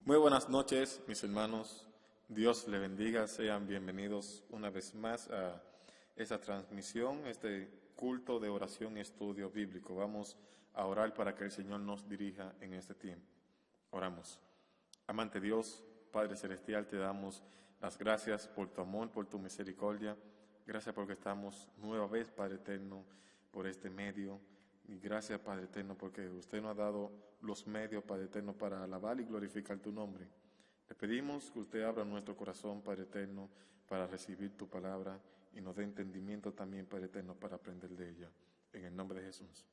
Muy buenas noches, mis hermanos. Dios le bendiga. Sean bienvenidos una vez más a esta transmisión, este culto de oración y estudio bíblico. Vamos a orar para que el Señor nos dirija en este tiempo. Oramos. Amante Dios, Padre Celestial, te damos las gracias por tu amor, por tu misericordia. Gracias porque estamos nueva vez, Padre Eterno, por este medio. Y gracias, Padre Eterno, porque usted nos ha dado los medios, Padre Eterno, para alabar y glorificar tu nombre. Le pedimos que usted abra nuestro corazón, Padre Eterno, para recibir tu palabra y nos dé entendimiento también, Padre Eterno, para aprender de ella. En el nombre de Jesús.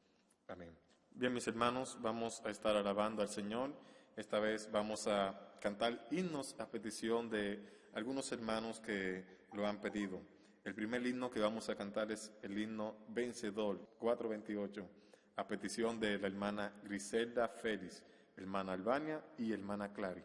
Amén. Bien, mis hermanos, vamos a estar alabando al Señor. Esta vez vamos a cantar himnos a petición de algunos hermanos que lo han pedido. El primer himno que vamos a cantar es el himno Vencedor, 428, a petición de la hermana Griselda Félix, hermana Albania y hermana Clary.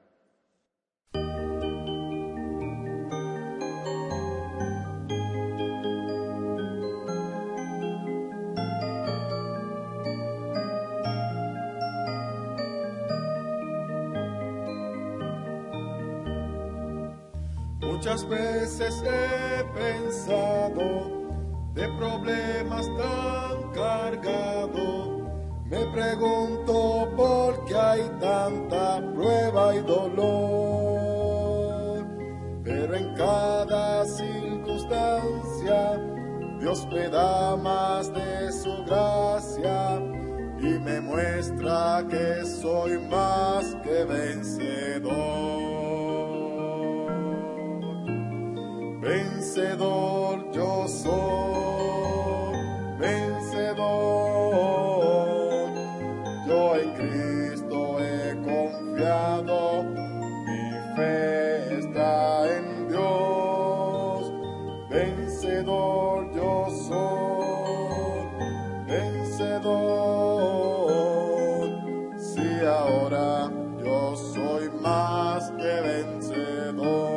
Muchas veces he pensado, de problemas tan cargado, me pregunto por qué hay tanta prueba y dolor. Pero en cada circunstancia, Dios me da más de su gracia y me muestra que soy más que vencedor. Vencedor yo soy, vencedor. Yo en Cristo he confiado, mi fe está en Dios. Vencedor yo soy, vencedor. Sí, ahora yo soy más que vencedor.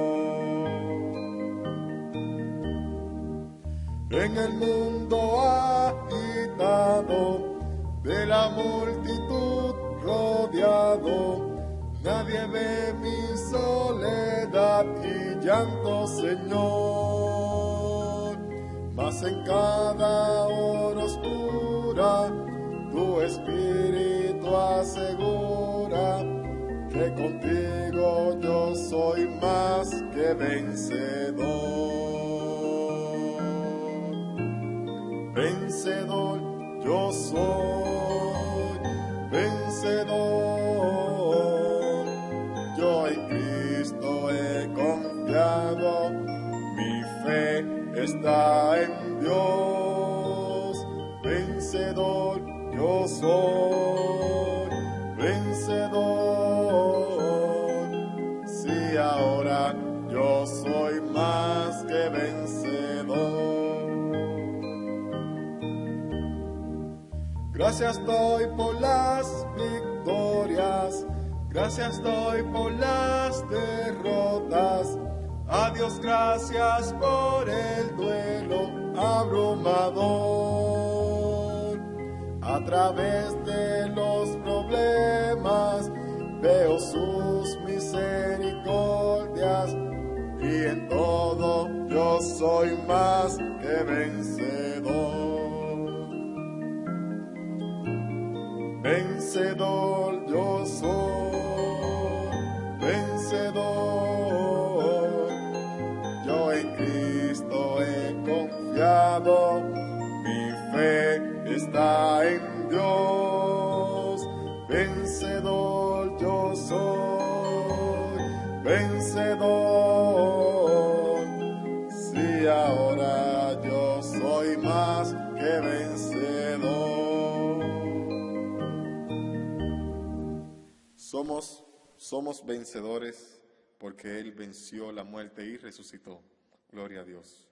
En el mundo agitado, de la multitud rodeado, nadie ve mi soledad y llanto, Señor. Mas en cada hora oscura, tu espíritu asegura que contigo yo soy más que vencedor. Vencedor yo soy, vencedor. Yo en Cristo he confiado, mi fe está en Dios. Vencedor yo soy, vencedor. Sí, ahora yo soy más que vencedor. Gracias doy por las victorias, gracias doy por las derrotas. A Dios gracias por el duelo abrumador. A través de los problemas veo sus misericordias y en todo yo soy más que vencedor. Vencedor yo soy, vencedor. Yo en Cristo he confiado, mi fe está en Dios. Vencedor yo soy, vencedor. Sí, ahora yo soy más que vencedor. Somos vencedores porque Él venció la muerte y resucitó. Gloria a Dios.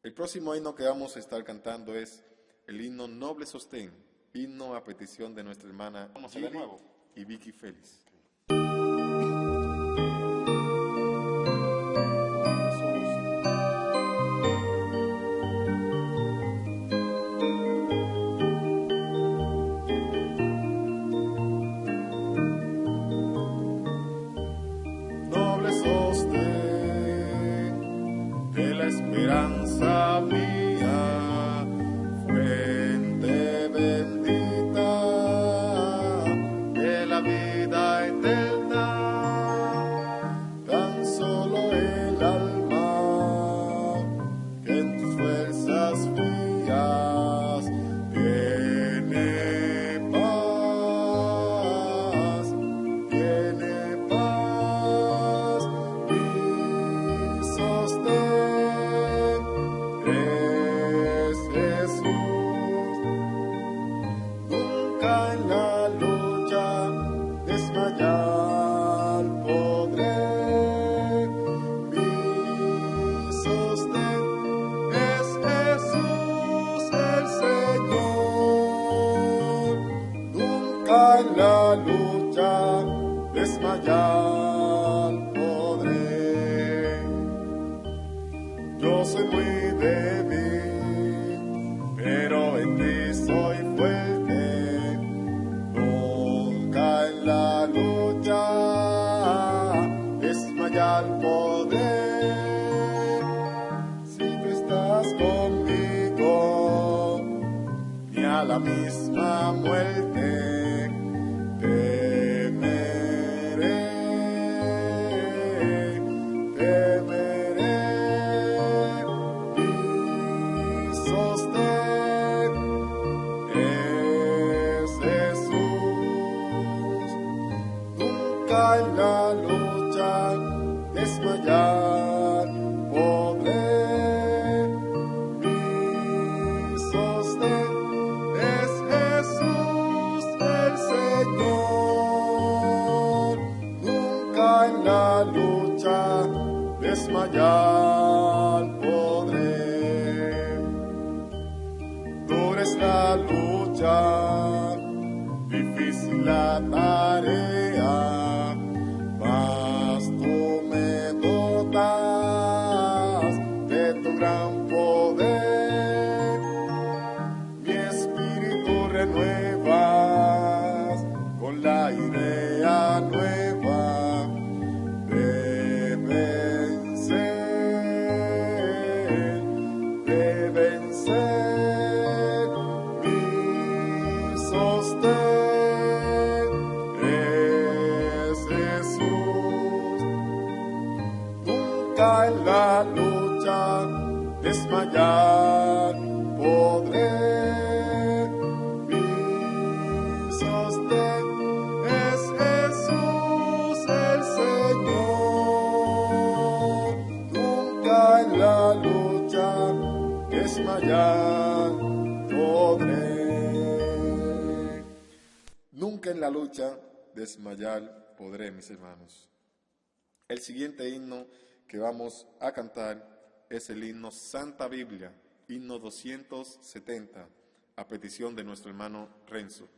El próximo himno que vamos a estar cantando es el himno Noble Sostén, himno a petición de nuestra hermana Gili y Vicky Félix. esperanza mía, fuente bendita de la vida eterna, tan solo el alma que en tus fuerzas frías tiene paz, mi sostén es Jesús. Nunca en la lucha desmayar podré. Mi sostén es Jesús el Señor. Nunca en la lucha desmayar podré. Yo soy muy débil, pero en ti soy fuerte. Nunca en la lucha desmayar podré. Si tú estás conmigo, ni a la misma muerte temeré. Mi sostén es Jesús. Nunca en la lucha desmayar podré. Mi sostén es Jesús el Señor. Nunca en la lucha desmayar podré. Dura es la lucha, difícil la tarea, mas tú me dotas de tu gran poder. Mi espíritu renuevas con la idea nueva de vencer, de vencer. Mi sostén es Jesús. Nunca en la lucha desmayar podré. Mi sostén es Jesús el Señor. Nunca en la lucha desmayar podré. Nunca en la lucha desmayar podré, mis hermanos. El siguiente himno que vamos a cantar es el himno Santa Biblia, himno 270, a petición de nuestro hermano Renzo.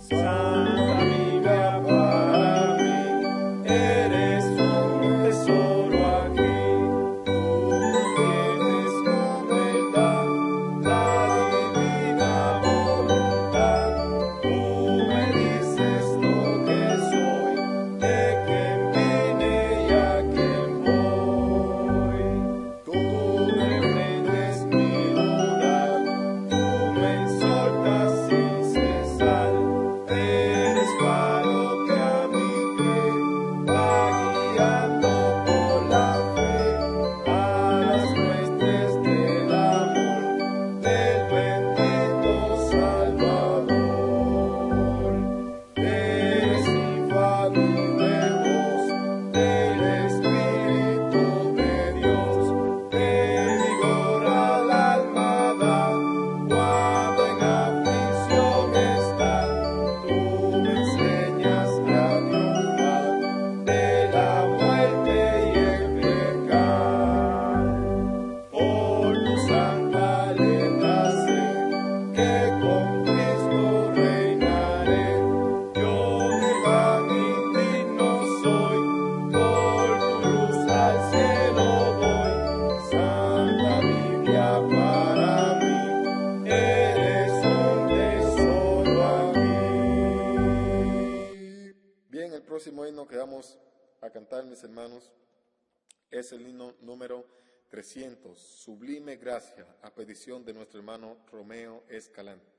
Santa Biblia para mí, eres un tesoro aquí. Tú tienes con verdad la divina voluntad. Tú me dices lo que soy, de quién vine y a quién voy. a cantar, mis hermanos, es el himno número 300, Sublime Gracia, a petición de nuestro hermano Romeo Escalante.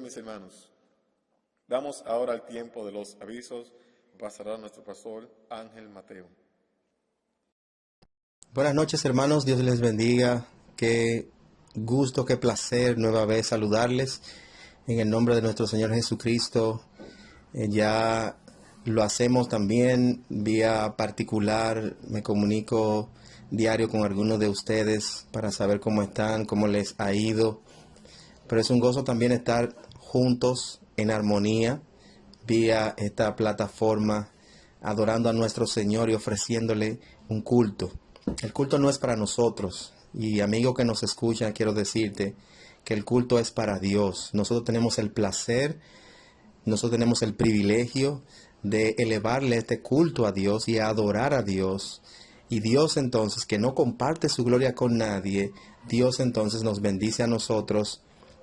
Mis hermanos, damos ahora el tiempo de los avisos. Pasará nuestro pastor Ángel Mateo. Buenas noches, hermanos, Dios les bendiga. Qué gusto, qué placer nueva vez saludarles en el nombre de nuestro Señor Jesucristo. Ya lo hacemos también vía particular, me comunico diario con algunos de ustedes para saber cómo están, cómo les ha ido. Pero es un gozo también estar juntos en armonía vía esta plataforma, adorando a nuestro Señor y ofreciéndole un culto. El culto no es para nosotros, y amigo que nos escucha, quiero decirte que el culto es para Dios. Nosotros tenemos el placer, nosotros tenemos el privilegio de elevarle este culto a Dios y a adorar a Dios. Y Dios entonces, que no comparte su gloria con nadie, Dios entonces nos bendice a nosotros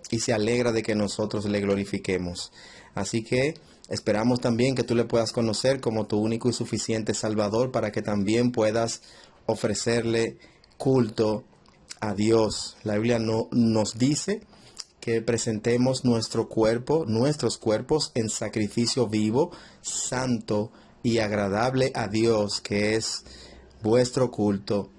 y se alegra de que nosotros le glorifiquemos. Así que esperamos también que tú le puedas conocer como tu único y suficiente Salvador, para que también puedas ofrecerle culto a Dios. La Biblia nos dice que presentemos nuestros cuerpos en sacrificio vivo, santo y agradable a Dios, que es vuestro culto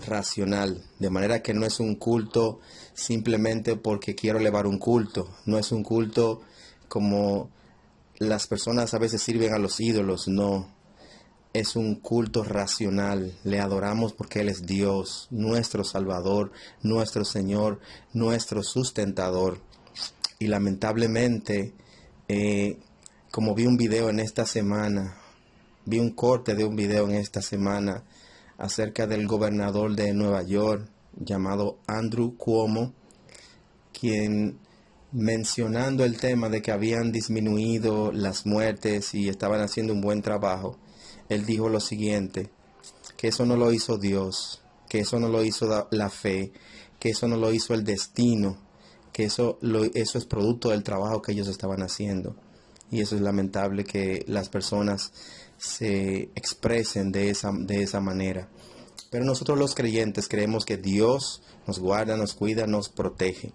racional. De manera que no es un culto simplemente porque quiero elevar un culto. No es un culto como las personas a veces sirven a los ídolos. No, es un culto racional. Le adoramos porque Él es Dios, nuestro Salvador, nuestro Señor, nuestro sustentador. Y lamentablemente, como vi un video en esta semana, vi un corte de un video en esta semana acerca del gobernador de Nueva York, llamado Andrew Cuomo, quien, mencionando el tema de que habían disminuido las muertes y estaban haciendo un buen trabajo, él dijo lo siguiente: que eso no lo hizo Dios, que eso no lo hizo la fe, que eso no lo hizo el destino, que eso es producto del trabajo que ellos estaban haciendo. Y eso es lamentable, que las personas se expresen de esa manera. Pero nosotros los creyentes creemos que Dios nos guarda, nos cuida, nos protege.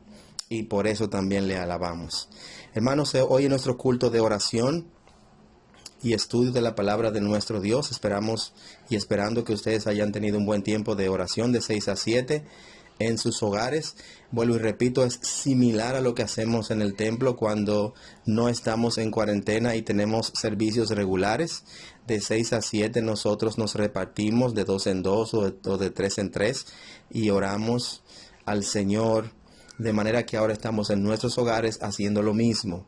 Y por eso también le alabamos. Hermanos, hoy en nuestro culto de oración y estudio de la palabra de nuestro Dios, esperamos y esperando que ustedes hayan tenido un buen tiempo de oración de 6 a 7 en sus hogares. Vuelvo y repito, es similar a lo que hacemos en el templo cuando no estamos en cuarentena y tenemos servicios regulares. De 6 a 7 nosotros nos repartimos de 2 en 2 o de 3 en 3 y oramos al Señor, de manera que ahora estamos en nuestros hogares haciendo lo mismo.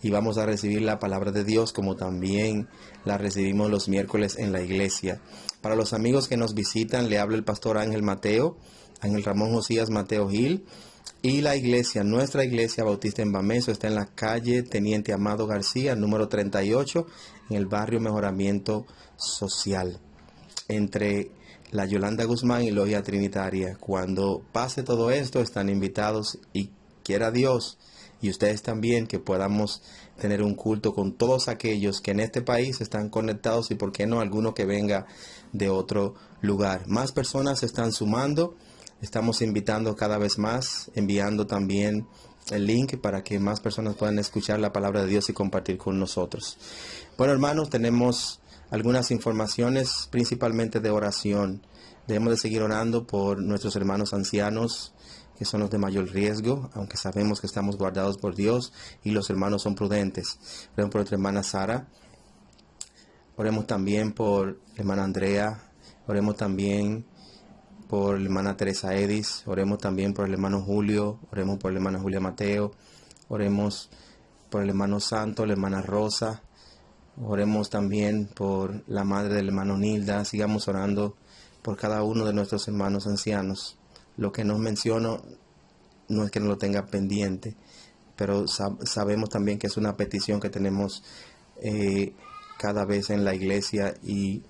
Y vamos a recibir la palabra de Dios como también la recibimos los miércoles en la iglesia. Para los amigos que nos visitan, le habla el pastor Ángel Mateo, Ángel Ramón Josías Mateo Gil. Y la iglesia, nuestra iglesia Bautista en Bameso, está en la calle Teniente Amado García, número 38, en el barrio Mejoramiento Social, entre la Yolanda Guzmán y Logia Trinitaria. Cuando pase todo esto, están invitados y quiera Dios, y ustedes también, que podamos tener un culto con todos aquellos que en este país están conectados y por qué no alguno que venga de otro lugar. Más personas se están sumando, estamos invitando cada vez más, enviando también el link para que más personas puedan escuchar la palabra de Dios y compartir con nosotros. Bueno, hermanos, tenemos algunas informaciones principalmente de oración. Debemos de seguir orando por nuestros hermanos ancianos, que son los de mayor riesgo, aunque sabemos que estamos guardados por Dios y los hermanos son prudentes. Oremos por nuestra hermana Sara, oremos también por la hermana Andrea, oremos también por la hermana Teresa Edis, oremos también por el hermano Julio, oremos por la hermana Julia Mateo, oremos por el hermano Santo, la hermana Rosa, oremos también por la madre del hermano Nilda. Sigamos orando por cada uno de nuestros hermanos ancianos. Lo que nos menciono no es que no lo tenga pendiente, pero sabemos también que es una petición que tenemos cada vez en la iglesia y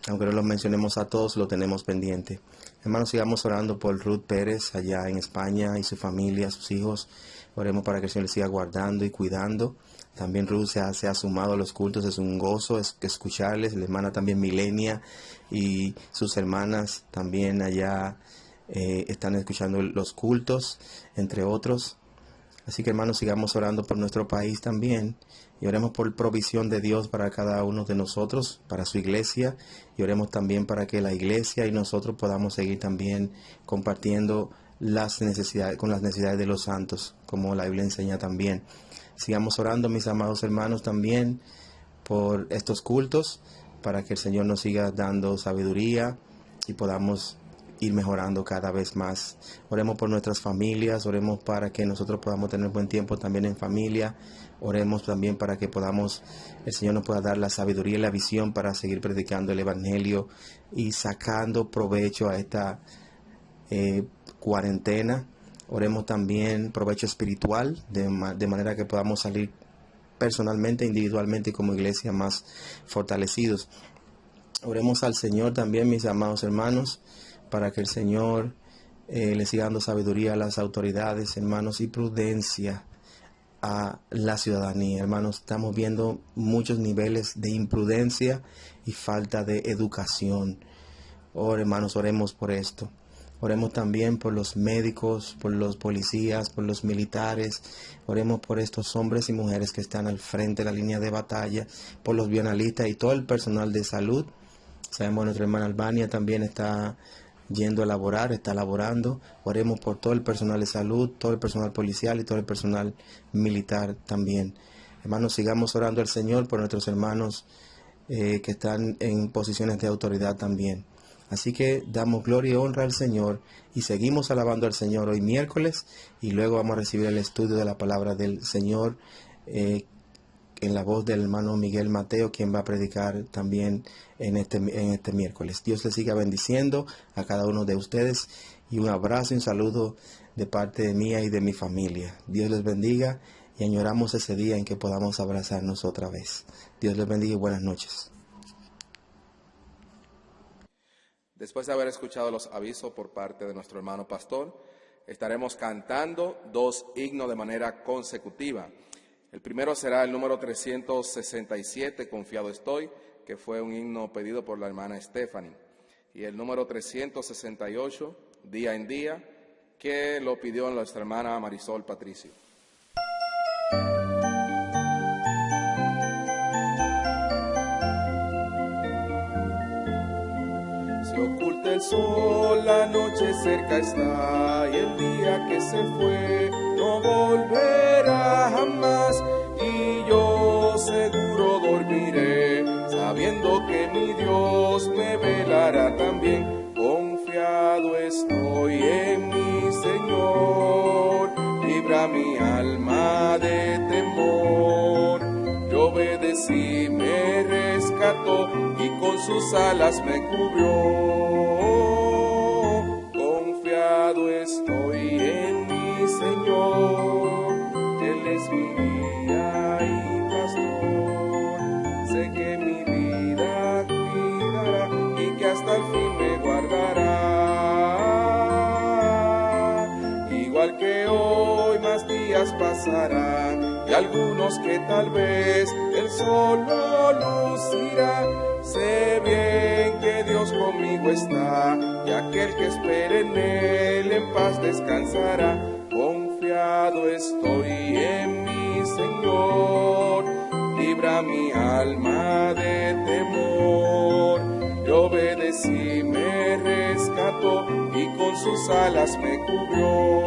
aunque no lo mencionemos a todos, lo tenemos pendiente. Hermanos, sigamos orando por Ruth Pérez allá en España y su familia, sus hijos. Oremos para que el Señor les siga guardando y cuidando. También Ruth se ha sumado a los cultos, es un gozo escucharles. La hermana también Milenia y sus hermanas también allá están escuchando los cultos, entre otros. Así que, hermanos, sigamos orando por nuestro país también y oremos por provisión de Dios para cada uno de nosotros, para su iglesia, y oremos también para que la iglesia y nosotros podamos seguir también compartiendo las necesidades, con las necesidades de los santos, como la Biblia enseña también. Sigamos orando, mis amados hermanos, también por estos cultos, para que el Señor nos siga dando sabiduría y podamos ir mejorando cada vez más. Oremos por nuestras familias, oremos para que nosotros podamos tener buen tiempo también en familia. Oremos también para que el Señor nos pueda dar la sabiduría y la visión para seguir predicando el Evangelio y sacando provecho a esta cuarentena. Oremos también provecho espiritual, de manera que podamos salir personalmente, individualmente y como iglesia más fortalecidos. Oremos al Señor también, mis amados hermanos, para que el Señor le siga dando sabiduría a las autoridades, hermanos, y prudencia a la ciudadanía. Hermanos, estamos viendo muchos niveles de imprudencia y falta de educación. Hermanos, oremos por esto. Oremos también por los médicos, por los policías, por los militares. Oremos por estos hombres y mujeres que están al frente de la línea de batalla, por los bioanalistas y todo el personal de salud. Sabemos que nuestra hermana Albania también está yendo a laborar, está laborando. Oremos por todo el personal de salud, todo el personal policial y todo el personal militar también. Hermanos, sigamos orando al Señor por nuestros hermanos que están en posiciones de autoridad también. Así que damos gloria y honra al Señor y seguimos alabando al Señor hoy miércoles, y luego vamos a recibir el estudio de la palabra del Señor en la voz del hermano Miguel Mateo, quien va a predicar también en este miércoles. Dios les siga bendiciendo a cada uno de ustedes, y un abrazo y un saludo de parte de mía y de mi familia. Dios les bendiga y añoramos ese día en que podamos abrazarnos otra vez. Dios les bendiga y buenas noches. Después de haber escuchado los avisos por parte de nuestro hermano pastor, estaremos cantando 2 himnos de manera consecutiva. El primero será el número 367, Confiado estoy, que fue un himno pedido por la hermana Stephanie. y el número 368, Día en Día, que lo pidió nuestra hermana Marisol Patricio. Se oculta el sol, la noche cerca está, y el día que se fue no volverá jamás. Y yo seguro dormiré, sabiendo que mi Dios me velará también. Confiado estoy en mi Señor, libra mi alma de temor. Yo obedecí, me rescató y con sus alas me cubrió. Confiado estoy en mi Señor, Él es mi guía y pastor. Sé que mi vida cuidará y que hasta el fin me guardará. Igual que hoy más días pasarán, y algunos que tal vez el sol no lucirá. Sé bien que Dios conmigo está, y aquel que espere en Él en paz descansará. Confiado estoy en mi Señor, libra mi alma de temor. Yo obedecí, me rescató y con sus alas me cubrió.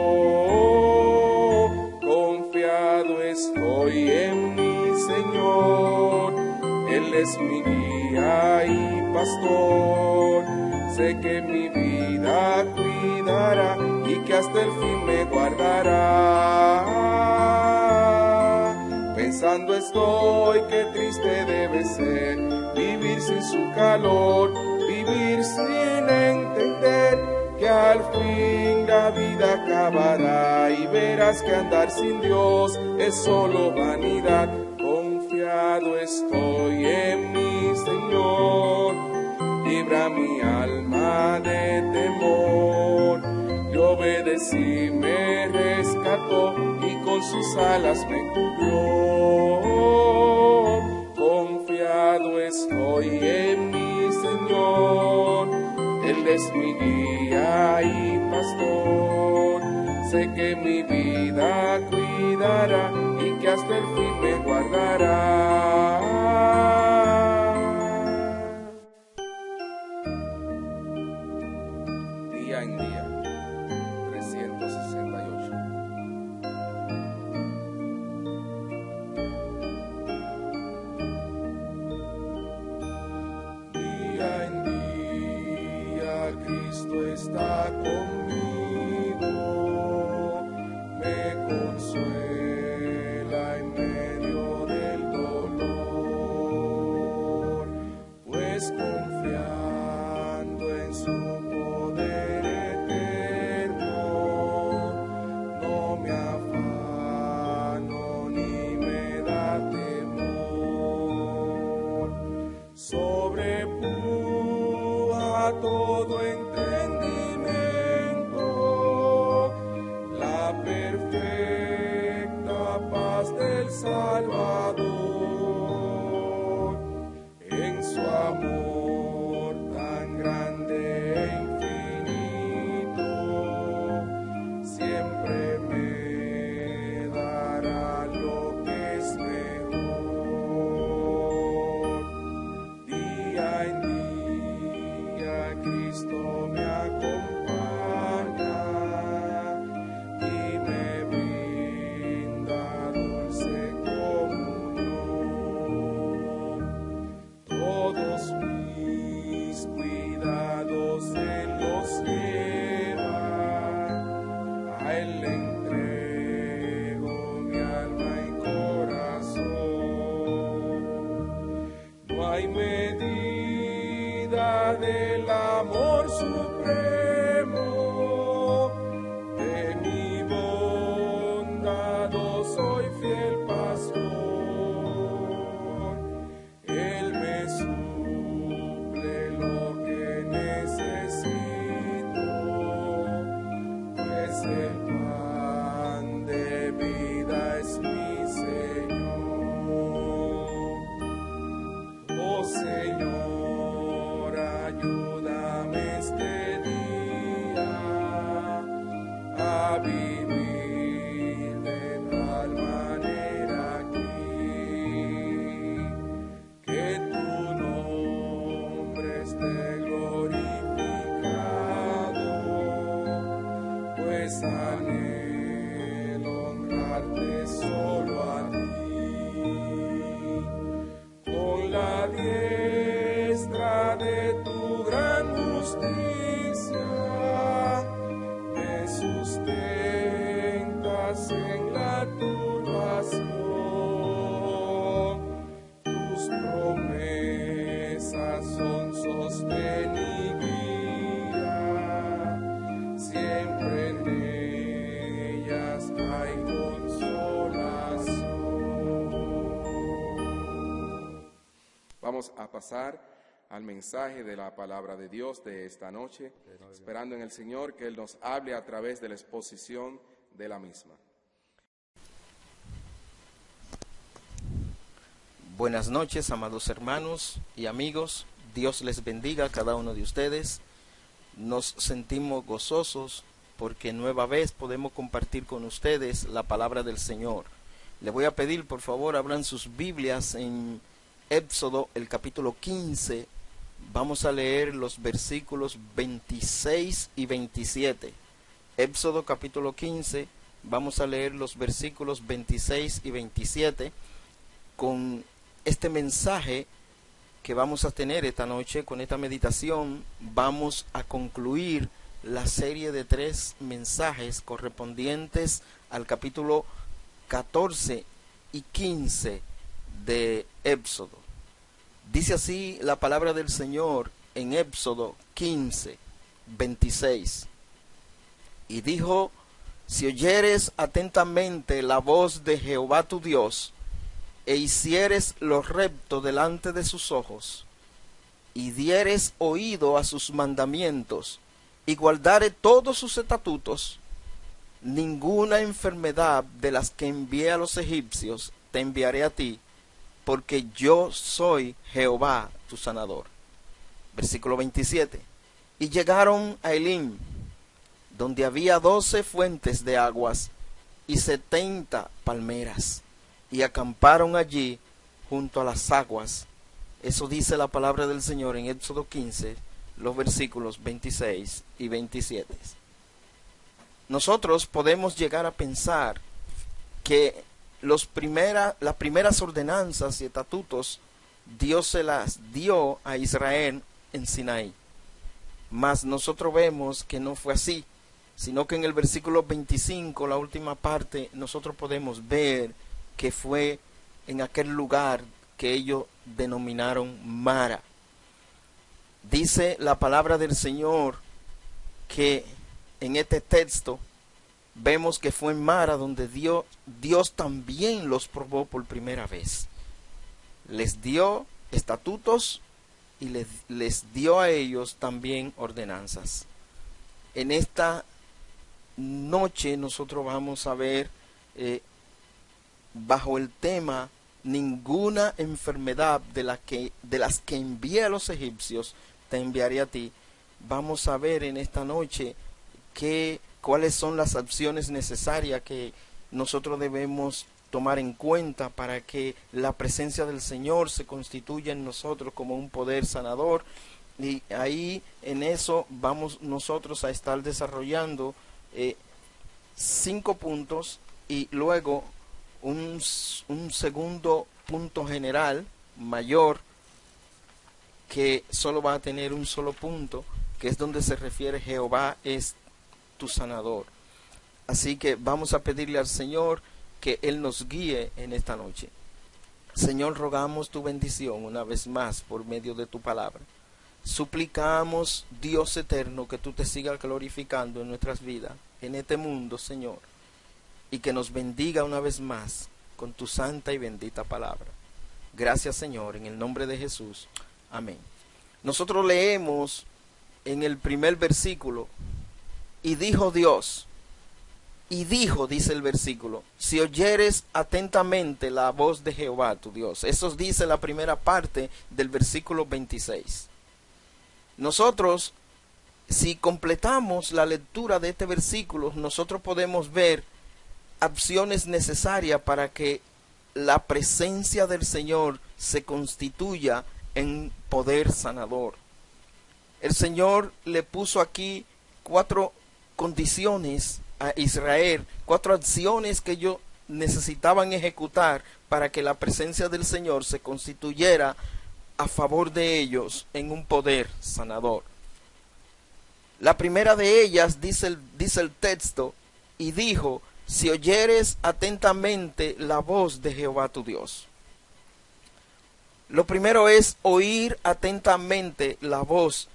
Confiado estoy en mi Señor, Él es mi guía y pastor. Sé que mi vida cuidará y que hasta el fin me guardará. Pensando estoy que triste debe ser vivir sin su calor, vivir sin entender que al fin la vida acabará y verás que andar sin Dios es solo vanidad. Confiado estoy en mi Señor, libra mi alma de temor. Yo obedecí, me rescató y con sus alas me cubrió. Confiado estoy en mi Señor, Él es mi guía y pastor. Sé que mi vida cuidará y que hasta el fin me guardará. Día en día, 368. Día en día, Cristo está conmigo, me consuela en medio del dolor, pues confiando en su poder eterno, no me afano ni me da temor. Sobrepuja todo entendimiento la perfecta paz del Salvador. En su amor tan grande e infinito, siempre me dará lo que es mejor. Día en día Cristo me acompaña y me brinda dulce comunión. Todos mis cuidados Él los lleva, a Él le entrego mi alma y corazón. No hay medida del amor supremo, de mi bondad soy fiel pastor. Él me suple lo que necesito, pues el pan de vida es mi Señor. Oh Señor, ayúdame vamos a pasar al mensaje de la palabra de Dios de esta noche, esperando en el Señor que Él nos hable a través de la exposición de la misma. Buenas noches, amados hermanos y amigos. Dios les bendiga a cada uno de ustedes. Nos sentimos gozosos porque nueva vez podemos compartir con ustedes la palabra del Señor. Le voy a pedir, por favor, abran sus Biblias en Éxodo, el capítulo 15. Vamos a leer los versículos 26 y 27. Éxodo capítulo 15, vamos a leer los versículos 26 y 27 con este mensaje que vamos a tener esta noche. Con esta meditación vamos a concluir la serie de 3 mensajes correspondientes al capítulo 14 y 15 de Éxodo. Dice así la palabra del Señor en Éxodo 15, 26. Y dijo: si oyeres atentamente la voz de Jehová tu Dios, e hicieres lo recto delante de sus ojos, y dieres oído a sus mandamientos, y guardare todos sus estatutos, ninguna enfermedad de las que envié a los egipcios te enviaré a ti, porque yo soy Jehová tu sanador. Versículo 27. Y llegaron a Elim, donde había 12 fuentes de aguas y 70 palmeras, y acamparon allí junto a las aguas. Eso dice la palabra del Señor en Éxodo 15, los versículos 26 y 27. Nosotros podemos llegar a pensar que las primeras ordenanzas y estatutos Dios se las dio a Israel en Sinaí. Mas nosotros vemos que no fue así, sino que en el versículo 25, la última parte, nosotros podemos ver que fue en aquel lugar que ellos denominaron Mara. Dice la palabra del Señor que en este texto vemos que fue en Mara donde Dios también los probó por primera vez. Les dio estatutos y les dio a ellos también ordenanzas. En esta noche nosotros vamos a ver bajo el tema ninguna enfermedad de las que envié a los egipcios te enviaré a ti. Vamos a ver en esta noche cuáles son las acciones necesarias que nosotros debemos tomar en cuenta para que la presencia del Señor se constituya en nosotros como un poder sanador. Y ahí en eso vamos nosotros a estar desarrollando 5 puntos y luego un segundo punto general mayor que solo va a tener un solo punto, que es donde se refiere Jehová es tu sanador. Así que vamos a pedirle al Señor que Él nos guíe en esta noche. Señor, rogamos tu bendición una vez más por medio de tu palabra. Suplicamos, Dios eterno, que tú te sigas glorificando en nuestras vidas, en este mundo, Señor, y que nos bendiga una vez más con tu santa y bendita palabra. Gracias, Señor, en el nombre de Jesús. Amén. Nosotros leemos en el primer versículo: y dijo Dios, y dijo, dice el versículo, si oyeres atentamente la voz de Jehová tu Dios. Eso dice la primera parte del versículo 26. Nosotros, si completamos la lectura de este versículo, nosotros podemos ver acciones necesarias para que la presencia del Señor se constituya en poder sanador. El Señor le puso aquí 4 condiciones a Israel, 4 acciones que ellos necesitaban ejecutar para que la presencia del Señor se constituyera a favor de ellos en un poder sanador. La primera de ellas dice el texto: y dijo, si oyeres atentamente la voz de Jehová tu Dios. Lo primero es oír atentamente la voz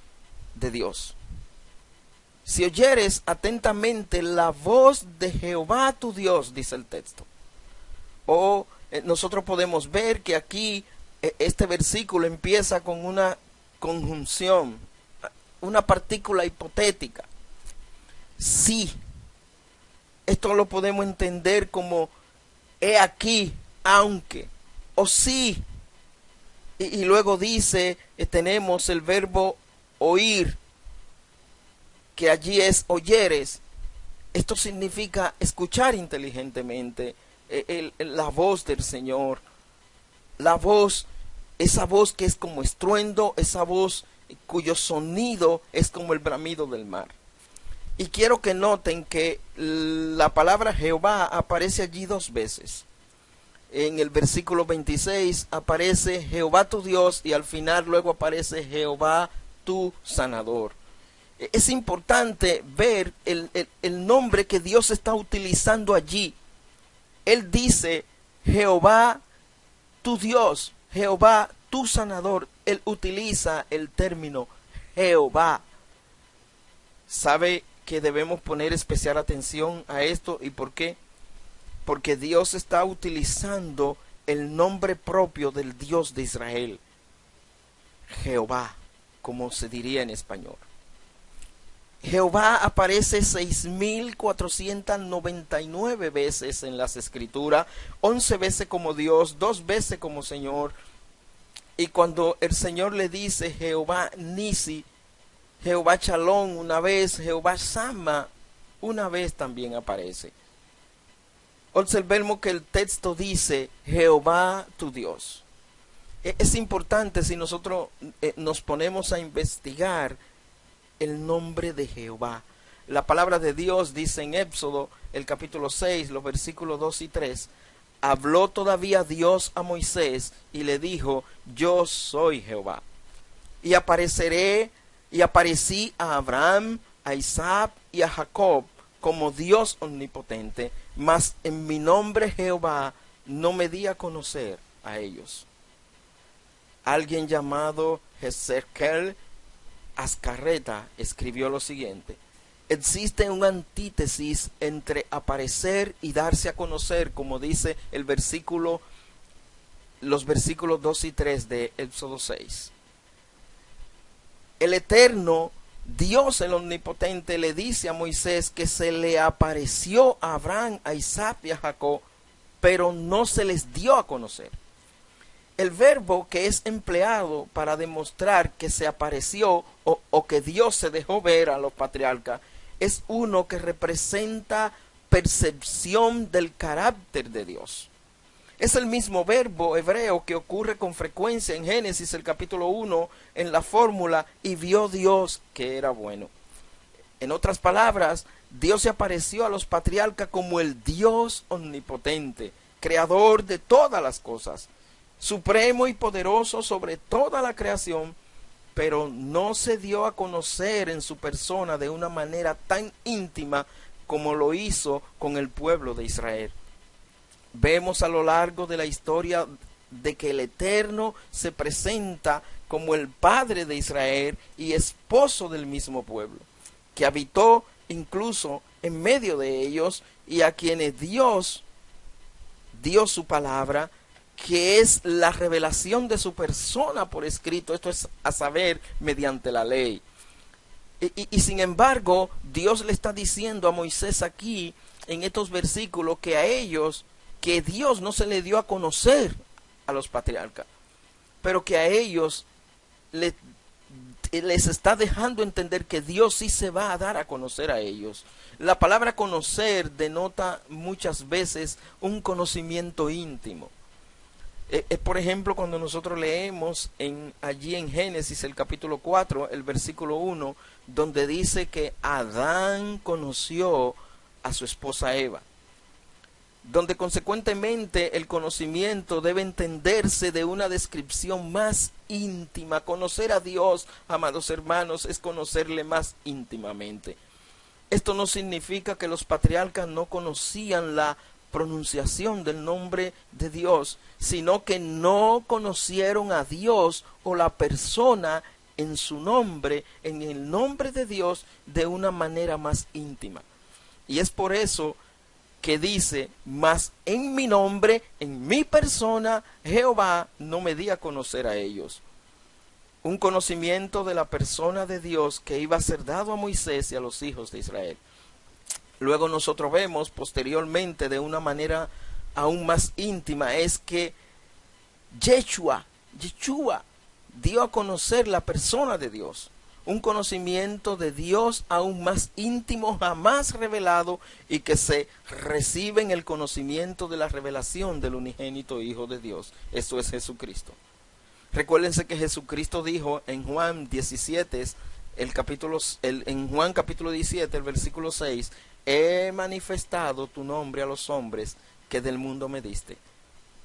de Dios. Si oyeres atentamente la voz de Jehová tu Dios, dice el texto. Nosotros podemos ver que aquí Este versículo empieza con una conjunción, una partícula hipotética. Sí. Esto lo podemos entender como he aquí, aunque, o sí. Y luego dice, tenemos el verbo oír, que allí es oyeres. Esto significa escuchar inteligentemente la voz del Señor. La voz, esa voz que es como estruendo, esa voz cuyo sonido es como el bramido del mar. Y quiero que noten que la palabra Jehová aparece allí 2 veces. En el versículo 26 aparece Jehová tu Dios y al final luego aparece Jehová tu sanador. Es importante ver el nombre que Dios está utilizando allí. Él dice Jehová tu Dios, Jehová tu sanador. Él utiliza el término Jehová. ¿Sabe que debemos poner especial atención a esto? ¿Y por qué? Porque Dios está utilizando el nombre propio del Dios de Israel, Jehová, como se diría en español. Jehová aparece 6.499 veces en las Escrituras, 11 veces como Dios, 2 veces como Señor. Y cuando el Señor le dice Jehová Nisi, Jehová Shalom una vez, Jehová Sama una vez también aparece. Observemos que el texto dice Jehová tu Dios. Es importante si nosotros nos ponemos a investigar el nombre de Jehová. La palabra de Dios dice en Éxodo, el capítulo 6, los versículos 2 y 3. Habló todavía Dios a Moisés y le dijo, yo soy Jehová. Y aparecí a Abraham, a Isaac y a Jacob como Dios omnipotente, mas en mi nombre Jehová no me di a conocer a ellos. Alguien llamado Ezequiel Azcarreta escribió lo siguiente: existe una antítesis entre aparecer y darse a conocer, como dice los versículos 2 y 3 de Éxodo 6. El eterno Dios, el omnipotente, le dice a Moisés que se le apareció a Abraham, a Isaac y a Jacob, pero no se les dio a conocer. El verbo que es empleado para demostrar que se apareció o que Dios se dejó ver a los patriarcas es uno que representa percepción del carácter de Dios. Es el mismo verbo hebreo que ocurre con frecuencia en Génesis, el capítulo 1, en la fórmula, y vio Dios que era bueno. En otras palabras, Dios se apareció a los patriarcas como el Dios omnipotente, creador de todas las cosas, supremo y poderoso sobre toda la creación, pero no se dio a conocer en su persona de una manera tan íntima como lo hizo con el pueblo de Israel. Vemos a lo largo de la historia de que el Eterno se presenta como el Padre de Israel y esposo del mismo pueblo, que habitó incluso en medio de ellos y a quienes Dios dio su palabra, que es la revelación de su persona por escrito, esto es a saber, mediante la ley. Y sin embargo, Dios le está diciendo a Moisés aquí, en estos versículos, que a ellos, que Dios no se le dio a conocer a los patriarcas, pero que a ellos les está dejando entender que Dios sí se va a dar a conocer a ellos. La palabra conocer denota muchas veces un conocimiento íntimo. Por ejemplo, cuando nosotros leemos allí en Génesis el capítulo 4, el versículo 1, donde dice que Adán conoció a su esposa Eva, donde consecuentemente el conocimiento debe entenderse de una descripción más íntima. Conocer a Dios, amados hermanos, es conocerle más íntimamente. Esto no significa que los patriarcas no conocían la pronunciación del nombre de Dios, sino que no conocieron a Dios o la persona en su nombre, en el nombre de Dios, de una manera más íntima. Y es por eso que dice, mas en mi nombre, en mi persona, Jehová no me di a conocer a ellos. Un conocimiento de la persona de Dios que iba a ser dado a Moisés y a los hijos de Israel. Luego nosotros vemos posteriormente de una manera aún más íntima, es que Yeshua dio a conocer la persona de Dios. Un conocimiento de Dios aún más íntimo, jamás revelado, y que se recibe en el conocimiento de la revelación del unigénito Hijo de Dios. Eso es Jesucristo. Recuérdense que Jesucristo dijo en Juan 17, en Juan capítulo 17, el versículo 6, he manifestado tu nombre a los hombres que del mundo me diste.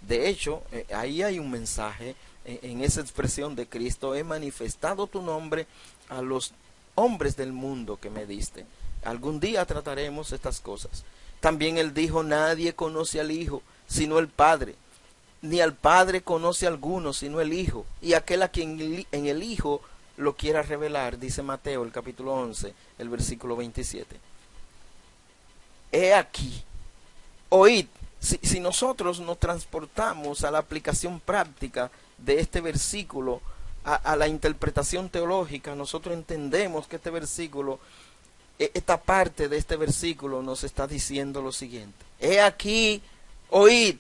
De hecho, ahí hay un mensaje en esa expresión de Cristo, he manifestado tu nombre a los hombres del mundo que me diste. Algún día trataremos estas cosas. También él dijo, nadie conoce al Hijo sino el Padre, ni al Padre conoce a alguno sino el Hijo, y aquel a quien en el Hijo lo quiera revelar, dice Mateo el capítulo 11, el versículo 27. He aquí, oíd. Si nosotros nos transportamos a la aplicación práctica de este versículo, a la interpretación teológica, nosotros entendemos que este versículo, esta parte de este versículo nos está diciendo lo siguiente. He aquí, oíd.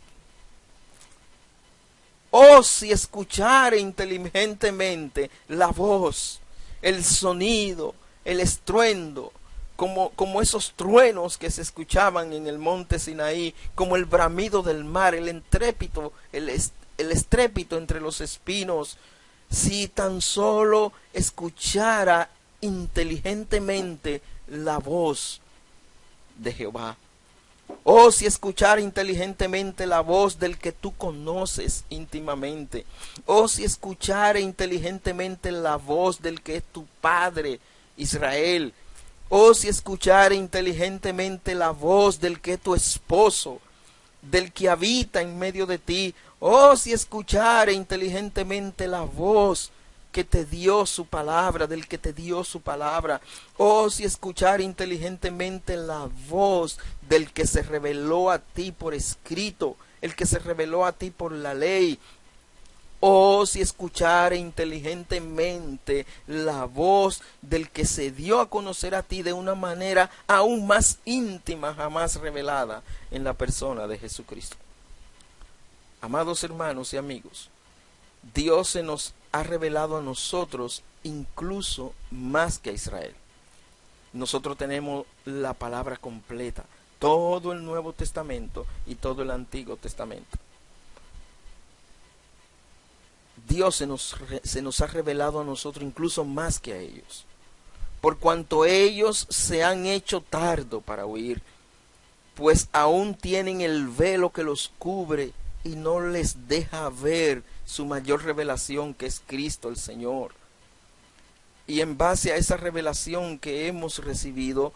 Oh, si escuchare inteligentemente la voz, el sonido, el estruendo, como esos truenos que se escuchaban en el monte Sinaí, como el bramido del mar, el estrépito entre los espinos. Si tan solo escuchara inteligentemente la voz de Jehová. Oh, si escuchara inteligentemente la voz del que tú conoces íntimamente. Oh, si escuchara inteligentemente la voz del que es tu padre, Israel. Oh, si escuchara inteligentemente la voz del que es tu esposo, del que habita en medio de ti. Oh, si escuchara inteligentemente la voz que te dio su palabra, del que te dio su palabra. Oh, si escuchara inteligentemente la voz del que se reveló a ti por escrito, el que se reveló a ti por la ley. Oh, si escuchara inteligentemente la voz del que se dio a conocer a ti de una manera aún más íntima, jamás revelada en la persona de Jesucristo. Amados hermanos y amigos, Dios se nos ha revelado a nosotros incluso más que a Israel. Nosotros tenemos la palabra completa, todo el Nuevo Testamento y todo el Antiguo Testamento. Dios se nos ha revelado a nosotros incluso más que a ellos, por cuanto ellos se han hecho tardo para oír, pues aún tienen el velo que los cubre y no les deja ver su mayor revelación, que es Cristo el Señor. Y en base a esa revelación que hemos recibido,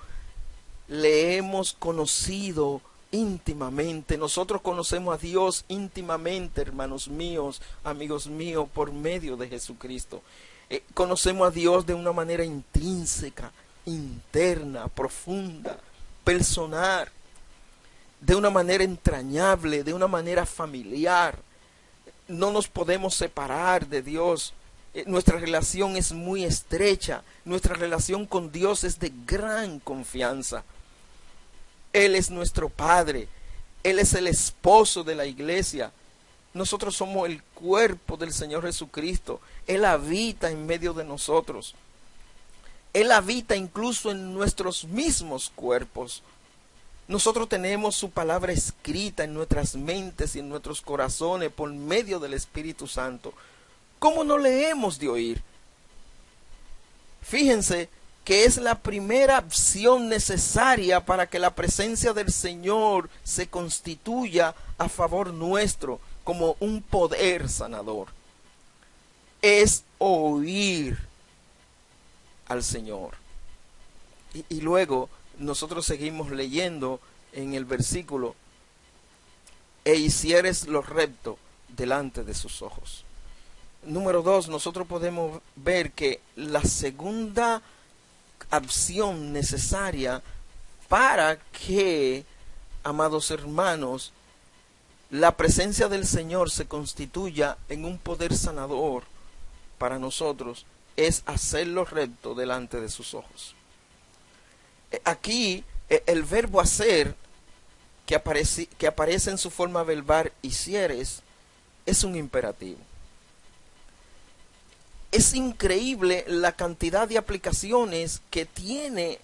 le hemos conocido íntimamente. Nosotros conocemos a Dios íntimamente, hermanos míos, amigos míos, por medio de Jesucristo. Conocemos a Dios de una manera intrínseca, interna, profunda, personal, de una manera entrañable, de una manera familiar. No nos podemos separar de Dios. Nuestra relación es muy estrecha. Nuestra relación con Dios es de gran confianza. Él es nuestro Padre. Él es el esposo de la iglesia. Nosotros somos el cuerpo del Señor Jesucristo. Él habita en medio de nosotros. Él habita incluso en nuestros mismos cuerpos. Nosotros tenemos su palabra escrita en nuestras mentes y en nuestros corazones por medio del Espíritu Santo. ¿Cómo no le hemos de oír? Fíjense que es la primera acción necesaria para que la presencia del Señor se constituya a favor nuestro como un poder sanador. Es oír al Señor. Y luego nosotros seguimos leyendo en el versículo, e hicieres lo recto delante de sus ojos. Número 2, nosotros podemos ver que la segunda acción necesaria para que amados hermanos, la presencia del Señor se constituya en un poder sanador para nosotros, es hacerlo recto delante de sus ojos. Aquí el verbo hacer, que aparece en su forma verbal hicieres, es un imperativo. Es increíble la cantidad de aplicaciones que tiene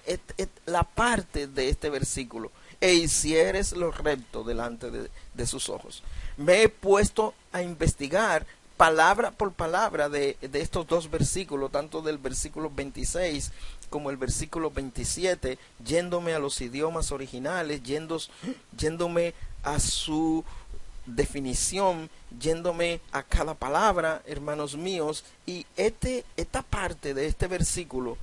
la parte de este versículo. E hicieres lo recto delante de sus ojos. Me he puesto a investigar palabra por palabra de estos dos versículos, tanto del versículo 26 como el versículo 27, yéndome a los idiomas originales, yéndome a su definición, yéndome a cada palabra, hermanos míos, y esta parte de este versículo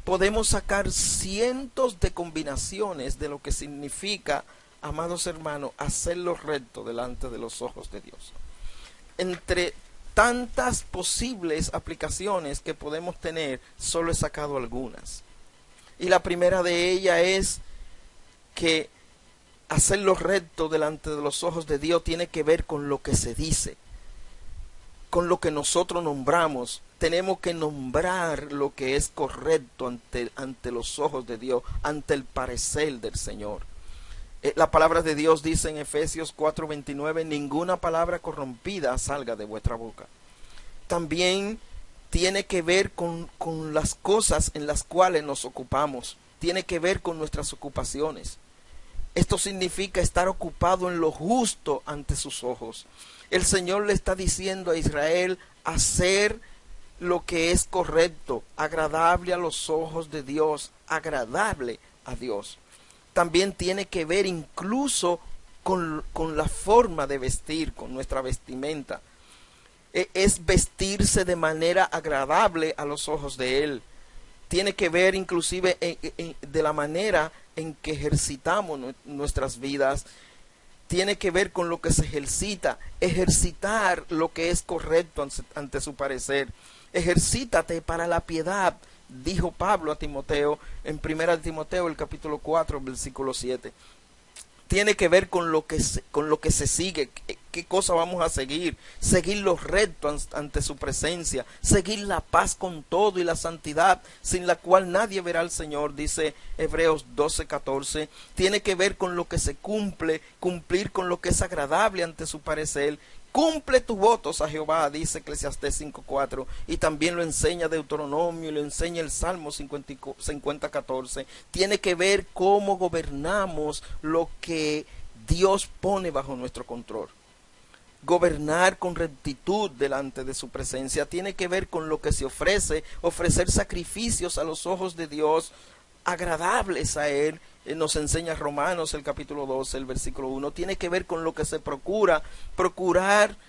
podemos sacar cientos de combinaciones de lo que significa, amados hermanos, hacerlo recto delante de los ojos de Dios. Entre tantas posibles aplicaciones que podemos tener, solo he sacado algunas. Y la primera de ellas es que hacerlo recto delante de los ojos de Dios tiene que ver con lo que se dice, con lo que nosotros nombramos. Tenemos que nombrar lo que es correcto ante los ojos de Dios, ante el parecer del Señor. La palabra de Dios dice en Efesios 4:29, ninguna palabra corrompida salga de vuestra boca. También tiene que ver con las cosas en las cuales nos ocupamos, tiene que ver con nuestras ocupaciones. Esto significa estar ocupado en lo justo ante sus ojos. El Señor le está diciendo a Israel hacer lo que es correcto, agradable a los ojos de Dios, agradable a Dios. También tiene que ver incluso con la forma de vestir, con nuestra vestimenta. Es vestirse de manera agradable a los ojos de Él. Tiene que ver inclusive de la manera en que ejercitamos nuestras vidas. Tiene que ver con lo que se ejercita, ejercitar lo que es correcto ante su parecer. Ejercítate para la piedad, dijo Pablo a Timoteo en 1 Timoteo el capítulo 4 versículo 7. Tiene que ver con lo que se sigue, qué cosa vamos a seguir lo recto ante su presencia, seguir la paz con todo y la santidad, sin la cual nadie verá al Señor, dice Hebreos 12:14. Tiene que ver con lo que se cumplir con lo que es agradable ante su parecer. Cumple tus votos a Jehová, dice Eclesiastés 5:4, y también lo enseña Deuteronomio, y lo enseña el Salmo 50:14. Tiene que ver cómo gobernamos lo que Dios pone bajo nuestro control. Gobernar con rectitud delante de su presencia tiene que ver con lo que se ofrecer sacrificios a los ojos de Dios, agradables a Él. Nos enseña Romanos el capítulo 12, el versículo 1. Tiene que ver con lo que se procurar